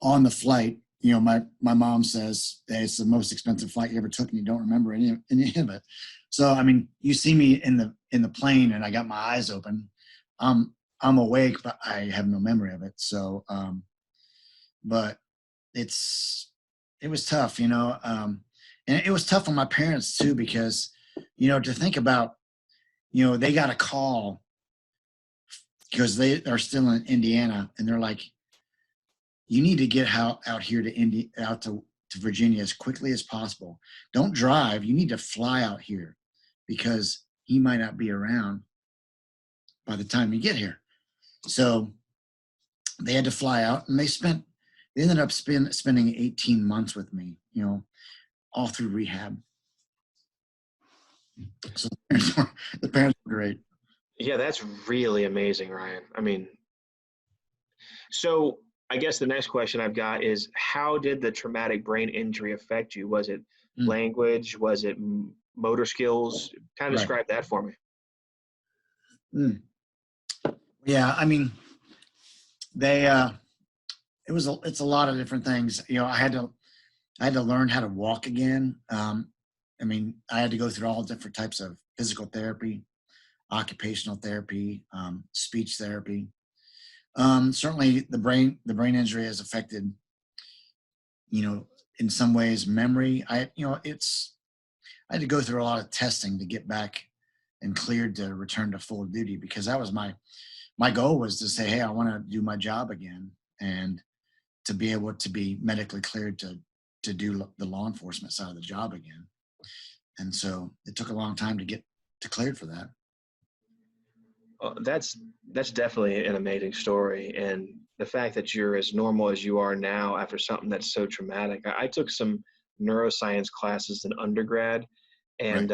on the flight. You know, my mom says that it's the most expensive flight you ever took, and you don't remember any of it. So, I mean, you see me in the plane, and I got my eyes open. I'm awake, but I have no memory of it. So, but it was tough, you know, and it was tough on my parents too because, you know, to think about, you know, they got a call because they are still in Indiana, and they're like, you need to get out here to Virginia as quickly as possible. Don't drive. You need to fly out here because he might not be around by the time you get here. So they had to fly out, and they ended up spending 18 months with me, you know, all through rehab. So the parents were great. Yeah, that's really amazing, Ryan. I mean, so I guess the next question I've got is how did the traumatic brain injury affect you? Was it Mm, language? Was it motor skills? Kind of right. describe that for me. Mm. Yeah, I mean, they it's a lot of different things. You know, I had to learn how to walk again. I mean, I had to go through all different types of physical therapy, occupational therapy, speech therapy. Certainly, the brain injury has affected, you know, in some ways, memory. I had to go through a lot of testing to get back and cleared to return to full duty because that was my goal was to say, hey, I want to do my job again and to be able to be medically cleared to do the law enforcement side of the job again. And so it took a long time to get to cleared for that. That's definitely an amazing story, and the fact that you're as normal as you are now after something that's so traumatic. I took some neuroscience classes in undergrad, Right. and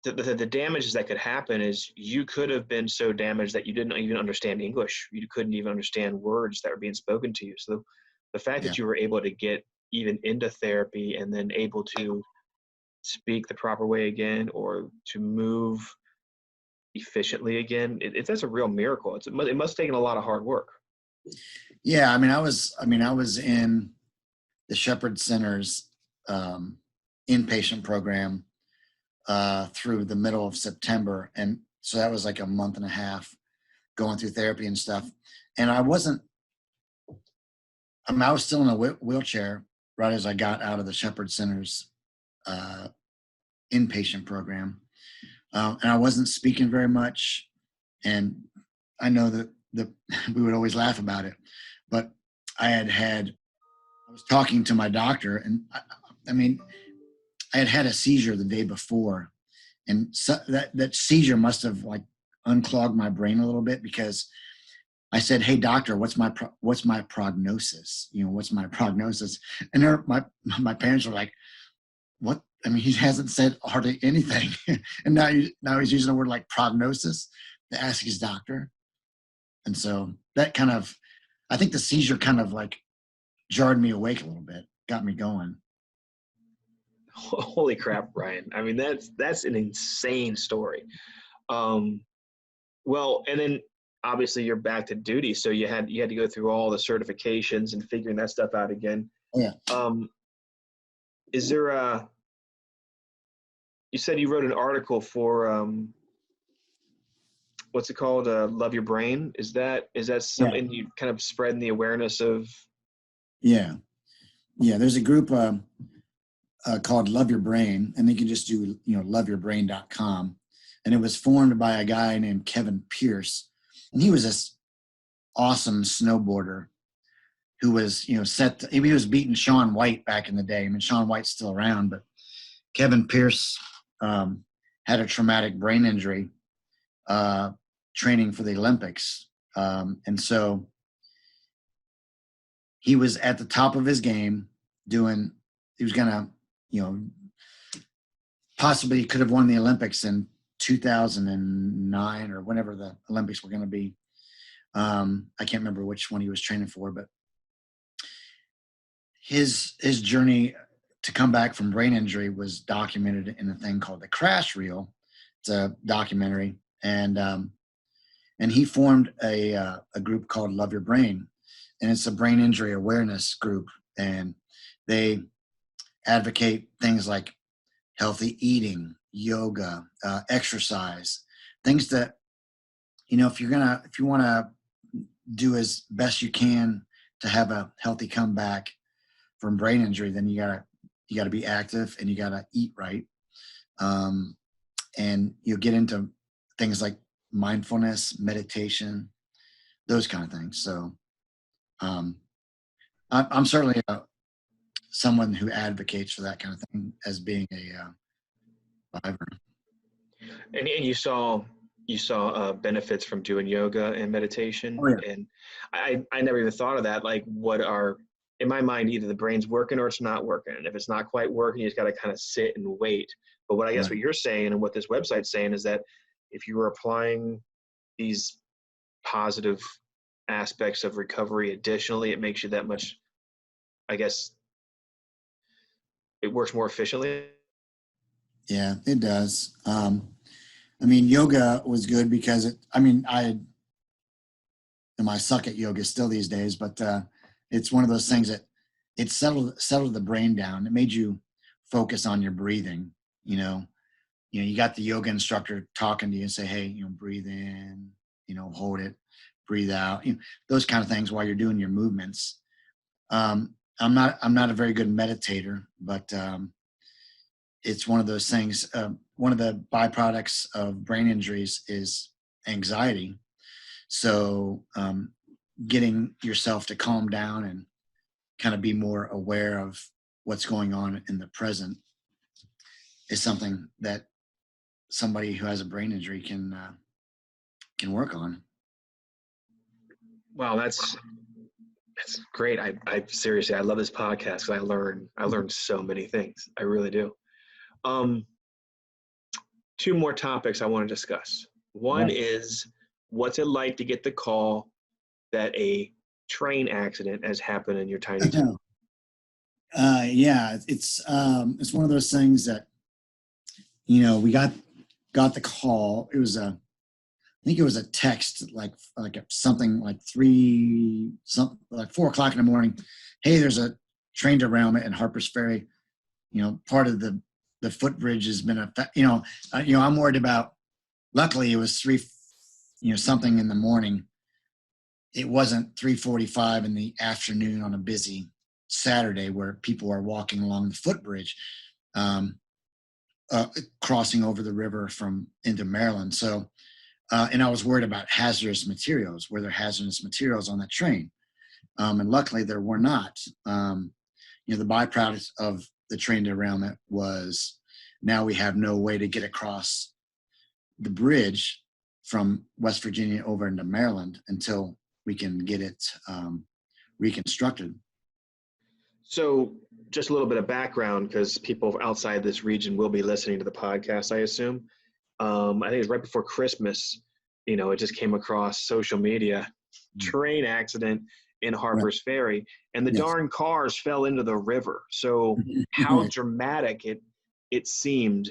the damages that could happen is you could have been so damaged that you didn't even understand English. You couldn't even understand words that were being spoken to you. So the fact Yeah. that you were able to get even into therapy and then able to speak the proper way again or to move efficiently again, that's a real miracle. It must have taken a lot of hard work. Yeah. I was in the Shepherd Center's um, inpatient program through the middle of September. And so that was like a month and a half going through therapy and stuff. And I was still in a wheelchair right as I got out of the Shepherd Center's uh, inpatient program. And I wasn't speaking very much. And I know that we would always laugh about it, but I was talking to my doctor, and I mean, I had had a seizure the day before, and so that seizure must have like unclogged my brain a little bit because I said, "Hey, doctor, what's my prognosis? You know, what's my prognosis?" And my parents were like, "What?" I mean, he hasn't said hardly anything, and now he's using the word like prognosis to ask his doctor, and so that kind of, I think the seizure kind of like jarred me awake a little bit, got me going. Holy crap, Ryan! I mean, that's an insane story. Um, well, and then obviously you're back to duty, so you had to go through all the certifications and figuring that stuff out again. Oh yeah, Um, is there a You said you wrote an article for what's it called? Love Your Brain. Is that yeah, something you kind of spreading the awareness of? yeah, yeah. There's a group called Love Your Brain, and they can just do loveyourbrain.com, and it was formed by a guy named Kevin Pierce, and he was this awesome snowboarder who was he was beating Shaun White back in the day. I mean, Shaun White's still around, but Kevin Pierce had a traumatic brain injury training for the Olympics. And so he was at the top of his game he was going to, possibly could have won the Olympics in 2009 or whenever the Olympics were going to be. I can't remember which one he was training for, but his journey to come back from brain injury was documented in a thing called the Crash Reel. It's a documentary, and he formed a group called Love Your Brain, and it's a brain injury awareness group, and they advocate things like healthy eating, yoga, exercise, things that, if you want to do as best you can to have a healthy comeback from brain injury, then you gotta be active and you gotta eat right. And you'll get into things like mindfulness, meditation, those kind of things. So I'm certainly someone who advocates for that kind of thing as being a survivor. And you saw benefits from doing yoga and meditation. Oh, yeah. And I never even thought of that. Like, what are, in my mind, either the brain's working or it's not working. And if it's not quite working, you just got to kind of sit and wait. But what I guess what you're saying and what this website's saying is that if you were applying these positive aspects of recovery additionally, it makes you that much, I guess, it works more efficiently. Yeah, it does. Yoga was good because I suck at yoga still these days, but it's one of those things that it settled the brain down. It made you focus on your breathing. You got the yoga instructor talking to you and say, hey, breathe in, hold it, breathe out, those kind of things while you're doing your movements. I'm not a very good meditator, but it's one of those things. One of the byproducts of brain injuries is anxiety. So getting yourself to calm down and kind of be more aware of what's going on in the present is something that somebody who has a brain injury can work on. Wow, that's great. I seriously, I love this podcast because I learned so many things. I really do. Two more topics I want to discuss. One is, what's it like to get the call that a train accident has happened in your tiny town? Yeah, it's one of those things that we got the call. It was I think it was a text like something like 4:00 in the morning. Hey, there's a train derailment in Harpers Ferry. Part of the footbridge has been I'm worried about. Luckily, it was 3, something in the morning. It wasn't 3:45 in the afternoon on a busy Saturday where people are walking along the footbridge, crossing over the river into Maryland. So, and I was worried about hazardous materials. Were there hazardous materials on that train? And luckily, there were not. The byproduct of the train derailment was now we have no way to get across the bridge from West Virginia over into Maryland until we can get it reconstructed. So just a little bit of background, because people outside this region will be listening to the podcast, I assume. I think it was right before Christmas, it just came across social media, train accident in Harpers Ferry, and the darn cars fell into the river. So how dramatic it seemed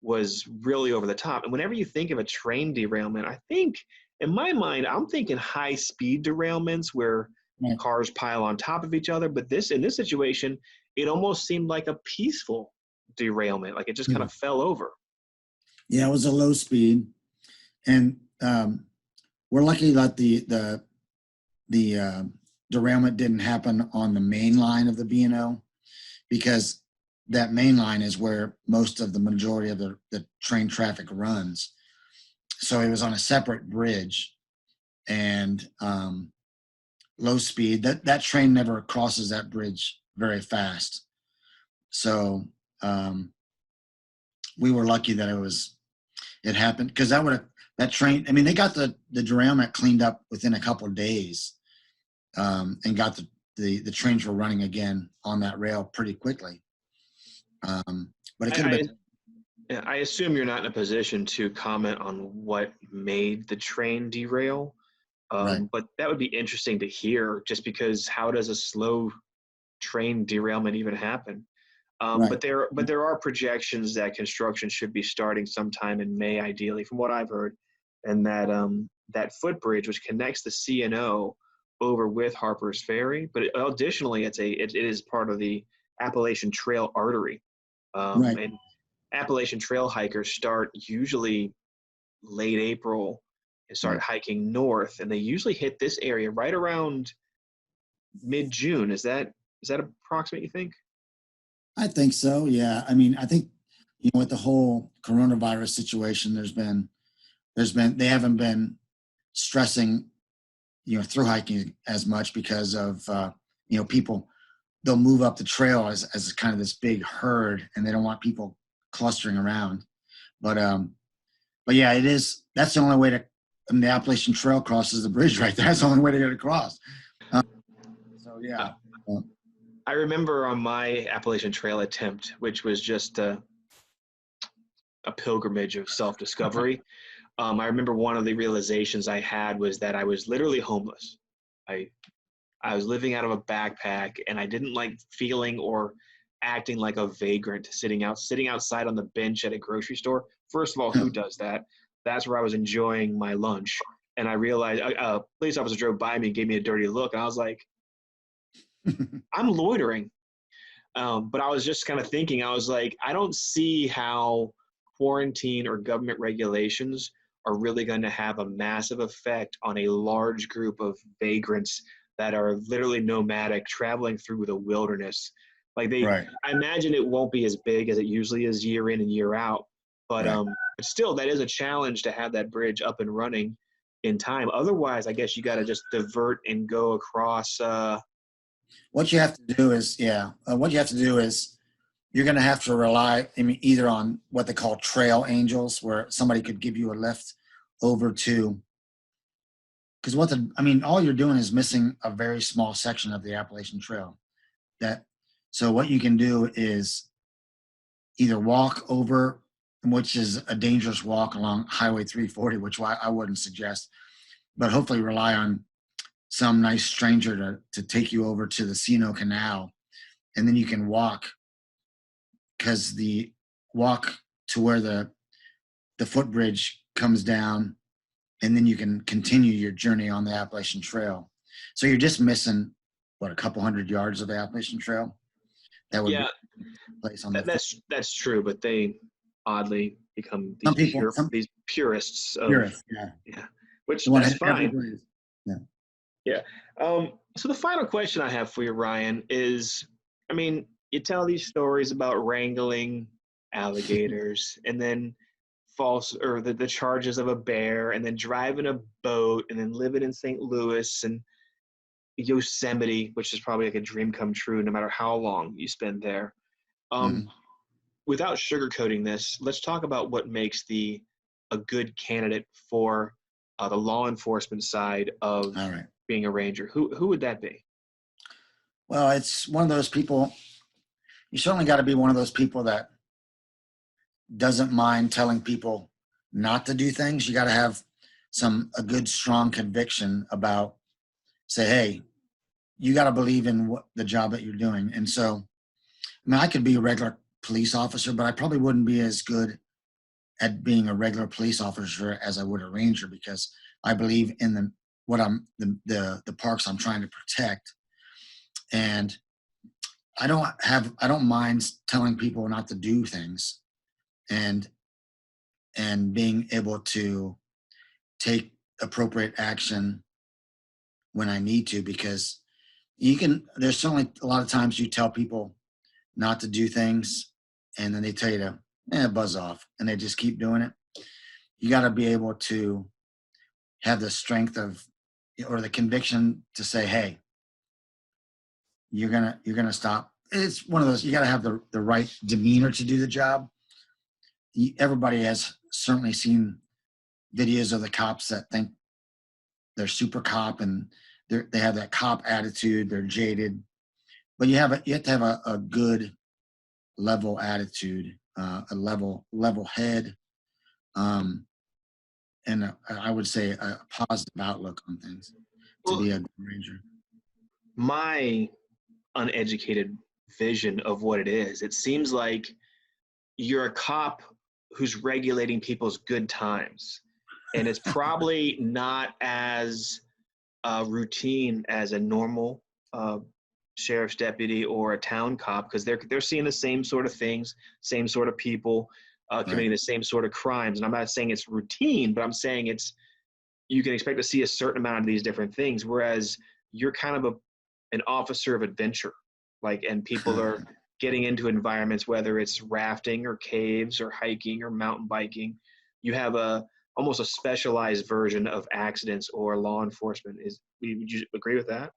was really over the top. And whenever you think of a train derailment, I think, in my mind, I'm thinking high-speed derailments where cars pile on top of each other. But in this situation, it almost seemed like a peaceful derailment, like it just kind of fell over. Yeah, it was a low speed, and we're lucky that the derailment didn't happen on the main line of the B&O, because that main line is where most of the majority of the train traffic runs. So it was on a separate bridge, and low speed. That train never crosses that bridge very fast. So we were lucky that it happened, because that train, they got the derailment cleaned up within a couple of days, and got the trains were running again on that rail pretty quickly. But it could have been. I assume you're not in a position to comment on what made the train derail, but that would be interesting to hear, just because how does a slow train derailment even happen? Right. But there are projections that construction should be starting sometime in May, ideally, from what I've heard, and that footbridge which connects the CNO over with Harpers Ferry, but additionally, it is part of the Appalachian Trail artery, Right. and Appalachian Trail hikers start usually late April and start Right. hiking north, and they usually hit this area right around mid June. Is that approximate? You think? I think so. Yeah. I mean, I think, with the whole coronavirus situation, they haven't been stressing, through hiking as much because of, people, they'll move up the trail as kind of this big herd and they don't want people clustering around. But yeah, that's the only way the Appalachian Trail crosses the bridge right there. That's the only way to get across. Um, so yeah. Uh, I remember on my Appalachian Trail attempt, which was just a pilgrimage of self-discovery. I remember one of the realizations I had was that I was literally homeless. I I was living out of a backpack, and I didn't like feeling or acting like a vagrant sitting outside on the bench at a grocery store. First of all, who does that? That's where I was enjoying my lunch, and I realized a police officer drove by me and gave me a dirty look, and I was like, I'm loitering. But I was just kind of thinking, I was like, I don't see how quarantine or government regulations are really going to have a massive effect on a large group of vagrants that are literally nomadic traveling through the wilderness. right. I imagine it won't be as big as it usually is year in and year out, but Right. but still, that is a challenge to have that bridge up and running in time. Otherwise, I guess you got to just divert and go across. What you have to do is, yeah, what you have to do is you're going to have to rely, I mean, either on what they call trail angels, where somebody could give you a lift over to, because all you're doing is missing a very small section of the Appalachian Trail. So what you can do is either walk over, which is a dangerous walk along Highway 340, which I wouldn't suggest, but hopefully rely on some nice stranger to take you over to the Sino Canal, and then you can walk, because the walk to where the footbridge comes down, and then you can continue your journey on the Appalachian Trail. So you're just missing a couple hundred yards of the Appalachian Trail. That would be Yeah, place on the that's true, but they oddly become some people, some these purists of purists, yeah, yeah, which they want to that's hit fine. everybody. Yeah. Yeah. So the final question I have for you, Ryan, is, I mean, you tell these stories about wrangling alligators and then false or the charges of a bear and then driving a boat and then living in St. Louis and Yosemite, which is probably like a dream come true no matter how long you spend there. Um, Mhm. Without sugarcoating this, let's talk about what makes a good candidate for the law enforcement side of All right. being a ranger. Who would that be? Well, it's one of those people. You certainly got to be one of those people that doesn't mind telling people not to do things. You got to have a good, strong conviction about, say, hey, you got to believe in the job that you're doing. And so, I could be a regular police officer, but I probably wouldn't be as good at being a regular police officer as I would a ranger, because I believe in the parks I'm trying to protect. And I don't mind telling people not to do things, and being able to take appropriate action when I need to, because there's certainly a lot of times you tell people not to do things and then they tell you to buzz off, and they just keep doing it. You got to be able to have the strength or the conviction to say, hey, you're gonna stop. It's one of those, you got to have the right demeanor to do the job. Everybody has certainly seen videos of the cops that think they're super cop, and they have that cop attitude. They're jaded, but you have to have a good level attitude, a level head, um, and I would say a positive outlook on things to Well, be a good ranger. my uneducated vision of what it is. It seems like you're a cop who's regulating people's good times, and it's probably not as routine as a normal sheriff's deputy or a town cop, because they're seeing the same sort of things, same sort of people committing the same sort of crimes. And I'm not saying it's routine, but I'm saying you can expect to see a certain amount of these different things, whereas you're kind of an officer of adventure, and people are getting into environments, whether it's rafting or caves or hiking or mountain biking. You have almost a specialized version of accidents or law enforcement. Would you agree with that?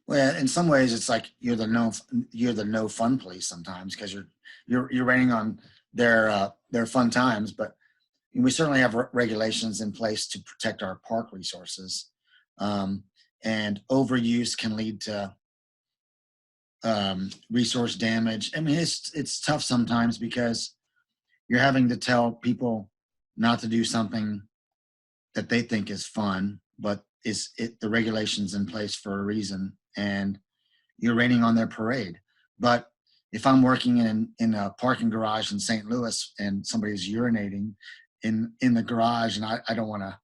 Well, in some ways, it's like you're the no fun police sometimes, because you're raining on their fun times. But we certainly have regulations in place to protect our park resources, and overuse can lead to resource damage. I mean, it's tough sometimes because you're having to tell people not to do something that they think is fun, but the regulations in place for a reason, and you're raining on their parade. But if I'm working in a parking garage in St. Louis and somebody's urinating in the garage, and I don't want to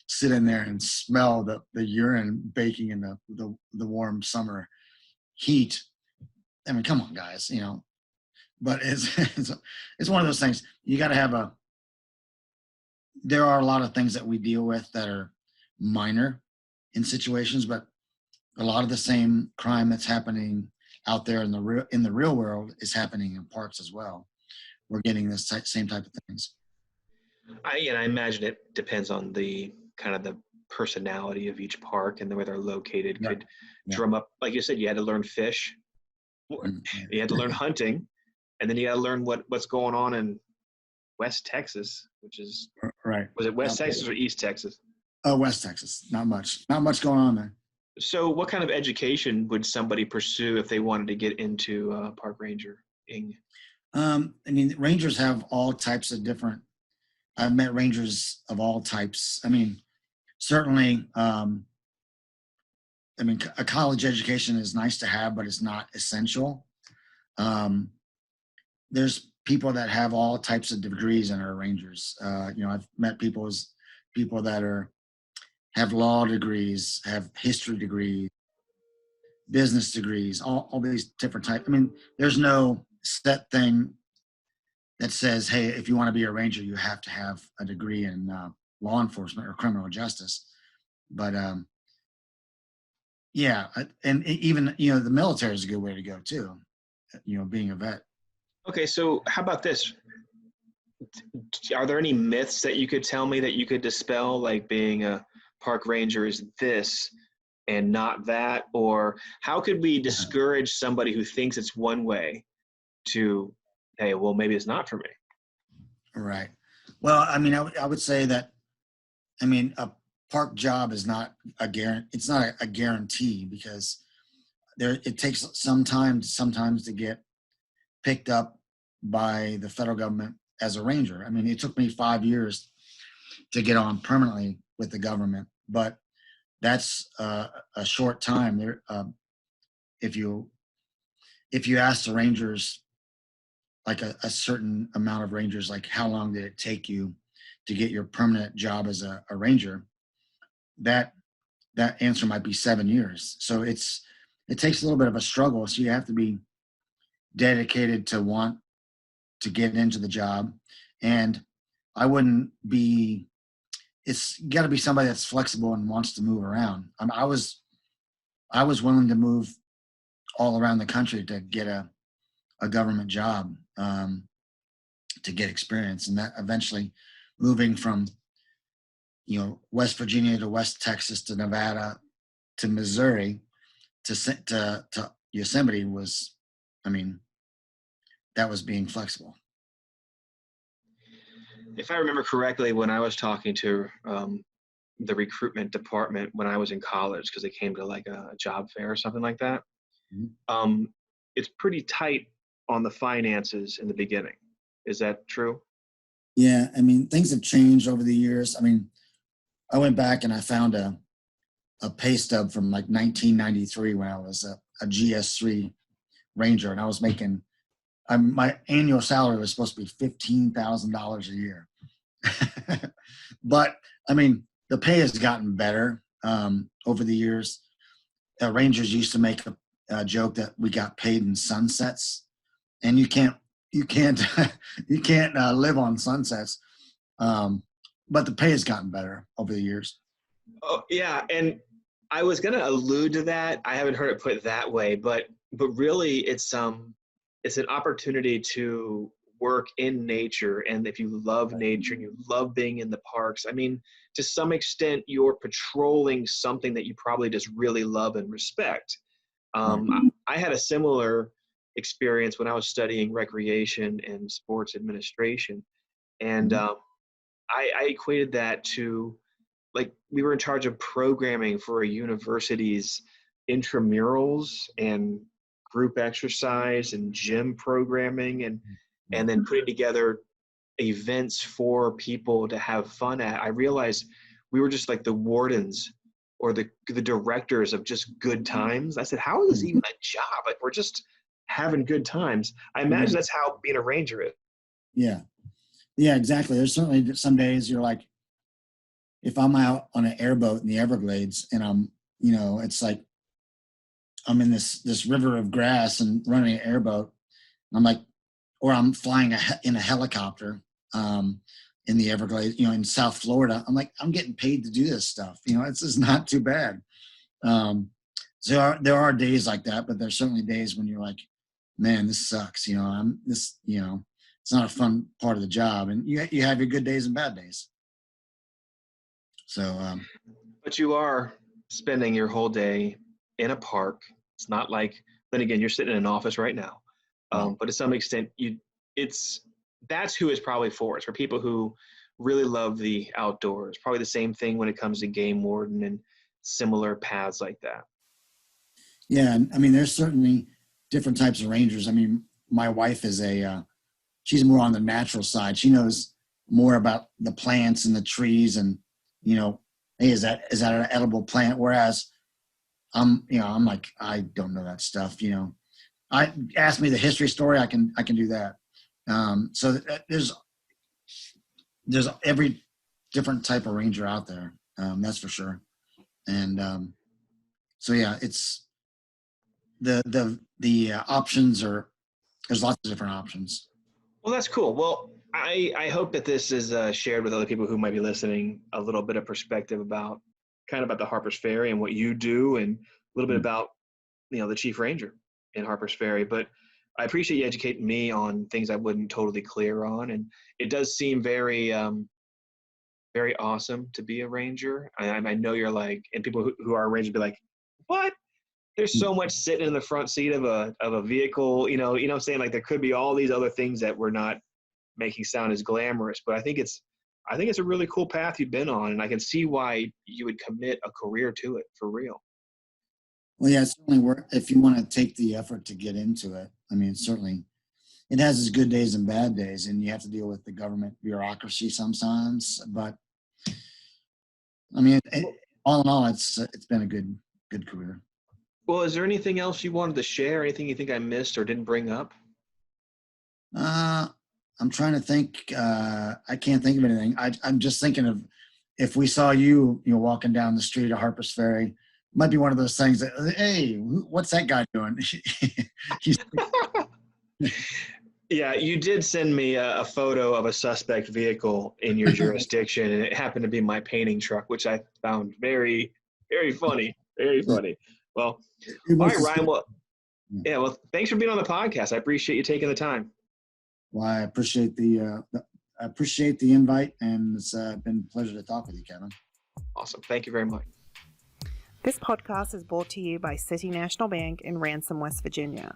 sit in there and smell the urine baking in the warm summer heat. I mean, come on, guys, But it's one of those things. You got to have there are a lot of things that we deal with that are minor in situations, but a lot of the same crime that's happening out there in the real world is happening in parks as well. We're getting the same type of things. I imagine it depends on the kind of the personality of each park and the way they're located. Yeah. Could Yeah. drum up, like you said, you had to learn fish, you had to learn hunting, and then you got to learn what's going on in West Texas, which is right. Was it West Texas or East Texas? Oh, West Texas. Not much going on there. So what kind of education would somebody pursue if they wanted to get into park rangering? I mean, rangers have all types of different. I've met rangers of all types. I mean, certainly, a college education is nice to have, but it's not essential. There's people that have all types of degrees and are rangers. I've met people that have law degrees, have history degrees, business degrees, all these different types. I mean, there's no set thing that says, hey, if you want to be a ranger, you have to have a degree in law enforcement or criminal justice. But yeah, and even the military is a good way to go too. Being a vet. Okay, so how about this? Are there any myths that you could tell me that you could dispel, like being a park ranger is this and not that? Or how could we discourage somebody who thinks it's one way to, hey, well, maybe it's not for me? Right. Well, I mean, I would say that, a park job is not a guarantee. It's not a guarantee, because it takes some time sometimes to get picked up by the federal government as a ranger. I mean, it took me 5 years to get on permanently with the government, but that's a short time. If you ask the rangers, like a certain amount of rangers, like how long did it take you to get your permanent job as a ranger, that answer might be 7 years. So it takes a little bit of a struggle. So you have to be dedicated to want to get into the job. And it's got to be somebody that's flexible and wants to move around. I was willing to move all around the country to get a government job, to get experience, and that eventually moving from West Virginia to West Texas to Nevada to Missouri to Yosemite was, that was being flexible. If I remember correctly, when I was talking to the recruitment department when I was in college, because they came to like a job fair or something like that, it's pretty tight on the finances in the beginning. Is that true? Yeah, things have changed over the years. I went back and I found a pay stub from like 1993 when I was a GS3 ranger, and I was making my annual salary was supposed to be $15,000 a year. But I mean, the pay has gotten better over the years. Rangers used to make a joke that we got paid in sunsets, and you can't you can't live on sunsets. But the pay has gotten better over the years. Oh, yeah, and I was going to allude to that. I haven't heard it put that way, but really it's an opportunity to work in nature. And if you love nature and you love being in the parks, I mean, to some extent, you're patrolling something that you probably just really love and respect. I had a similar experience when I was studying recreation and sports administration. And I equated that to, like, we were in charge of programming for a university's intramurals and group exercise and gym programming, and then putting together events for people to have fun at. I realized we were just like the wardens or the directors of just good times. I said, how is this even a job? Like, we're just having good times. I imagine that's how being a ranger is. Yeah, exactly. There's certainly some days you're like, if I'm out on an airboat in the Everglades and I'm, it's like I'm in this river of grass and running an airboat, I'm like, or I'm flying in a helicopter in the Everglades, in South Florida. I'm like, I'm getting paid to do this stuff. It's just not too bad. So there are days like that, but there's certainly days when you're like, man, this sucks. It's not a fun part of the job, and you have your good days and bad days. So, but you are spending your whole day in a park. It's not like, then again, you're sitting in an office right now. But to some extent, that's who it's probably for. It's for people who really love the outdoors. Probably the same thing when it comes to game warden and similar paths like that. Yeah, I mean, there's certainly different types of rangers. I mean, my wife is she's more on the natural side. She knows more about the plants and the trees, and hey, is that an edible plant? Whereas I'm like, I don't know that stuff. Ask me the history story, I can do that. So there's every different type of ranger out there. That's for sure. And so yeah, it's the options there's lots of different options. Well, that's cool. Well, I hope that this is shared with other people who might be listening, a little bit of perspective about the Harpers Ferry and what you do, and a little bit about, the Chief Ranger in Harpers Ferry. But I appreciate you educating me on things I wasn't totally clear on. And it does seem very, very awesome to be a ranger. I know you're like, and people who are rangers be like, what? There's so much sitting in the front seat of a vehicle, you know what I'm saying? Like, there could be all these other things that we're not making sound as glamorous, but I think it's a really cool path you've been on, and I can see why you would commit a career to it for real. Well, yeah, certainly if you want to take the effort to get into it. I mean, certainly it has its good days and bad days, and you have to deal with the government bureaucracy sometimes, but I mean, all in all, it's been a good career. Well, is there anything else you wanted to share? Anything you think I missed or didn't bring up? I'm trying to think. I can't think of anything. I'm just thinking of, if we saw you walking down the street of Harpers Ferry, it might be one of those things that, hey, what's that guy doing? Yeah, you did send me a photo of a suspect vehicle in your jurisdiction, and it happened to be my painting truck, which I found very, very funny. Very funny. Well, all right, Ryan. Well, thanks for being on the podcast. I appreciate you taking the time. Well, I appreciate the invite, and it's been a pleasure to talk with you, Kevin. Awesome. Thank you very much. This podcast is brought to you by City National Bank in Ransom, West Virginia.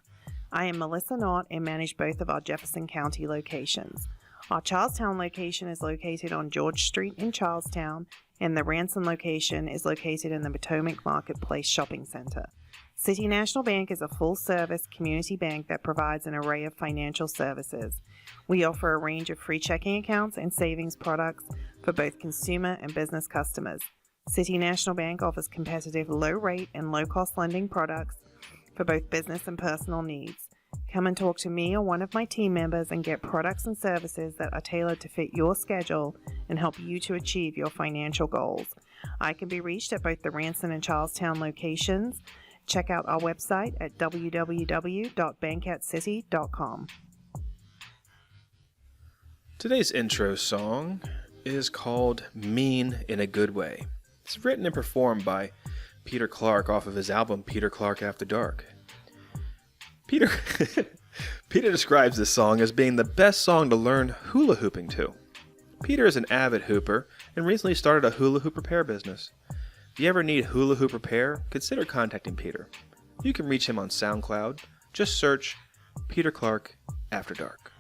I am Melissa Knott and manage both of our Jefferson County locations. Our Charlestown location is located on George Street in Charlestown, and the Ransom location is located in the Potomac Marketplace Shopping Center. City National Bank is a full-service community bank that provides an array of financial services. We offer a range of free checking accounts and savings products for both consumer and business customers. City National Bank offers competitive low-rate and low-cost lending products for both business and personal needs. Come and talk to me or one of my team members and get products and services that are tailored to fit your schedule and help you to achieve your financial goals. I can be reached at both the Ranson and Charlestown locations. Check out our website at www.bankatscity.com. Today's intro song is called Mean in a Good Way. It's written and performed by Peter Clark off of his album Peter Clark After Dark. Peter describes this song as being the best song to learn hula hooping to. Peter is an avid hooper and recently started a hula hoop repair business. If you ever need hula hoop repair, consider contacting Peter. You can reach him on SoundCloud. Just search Peter Clark After Dark.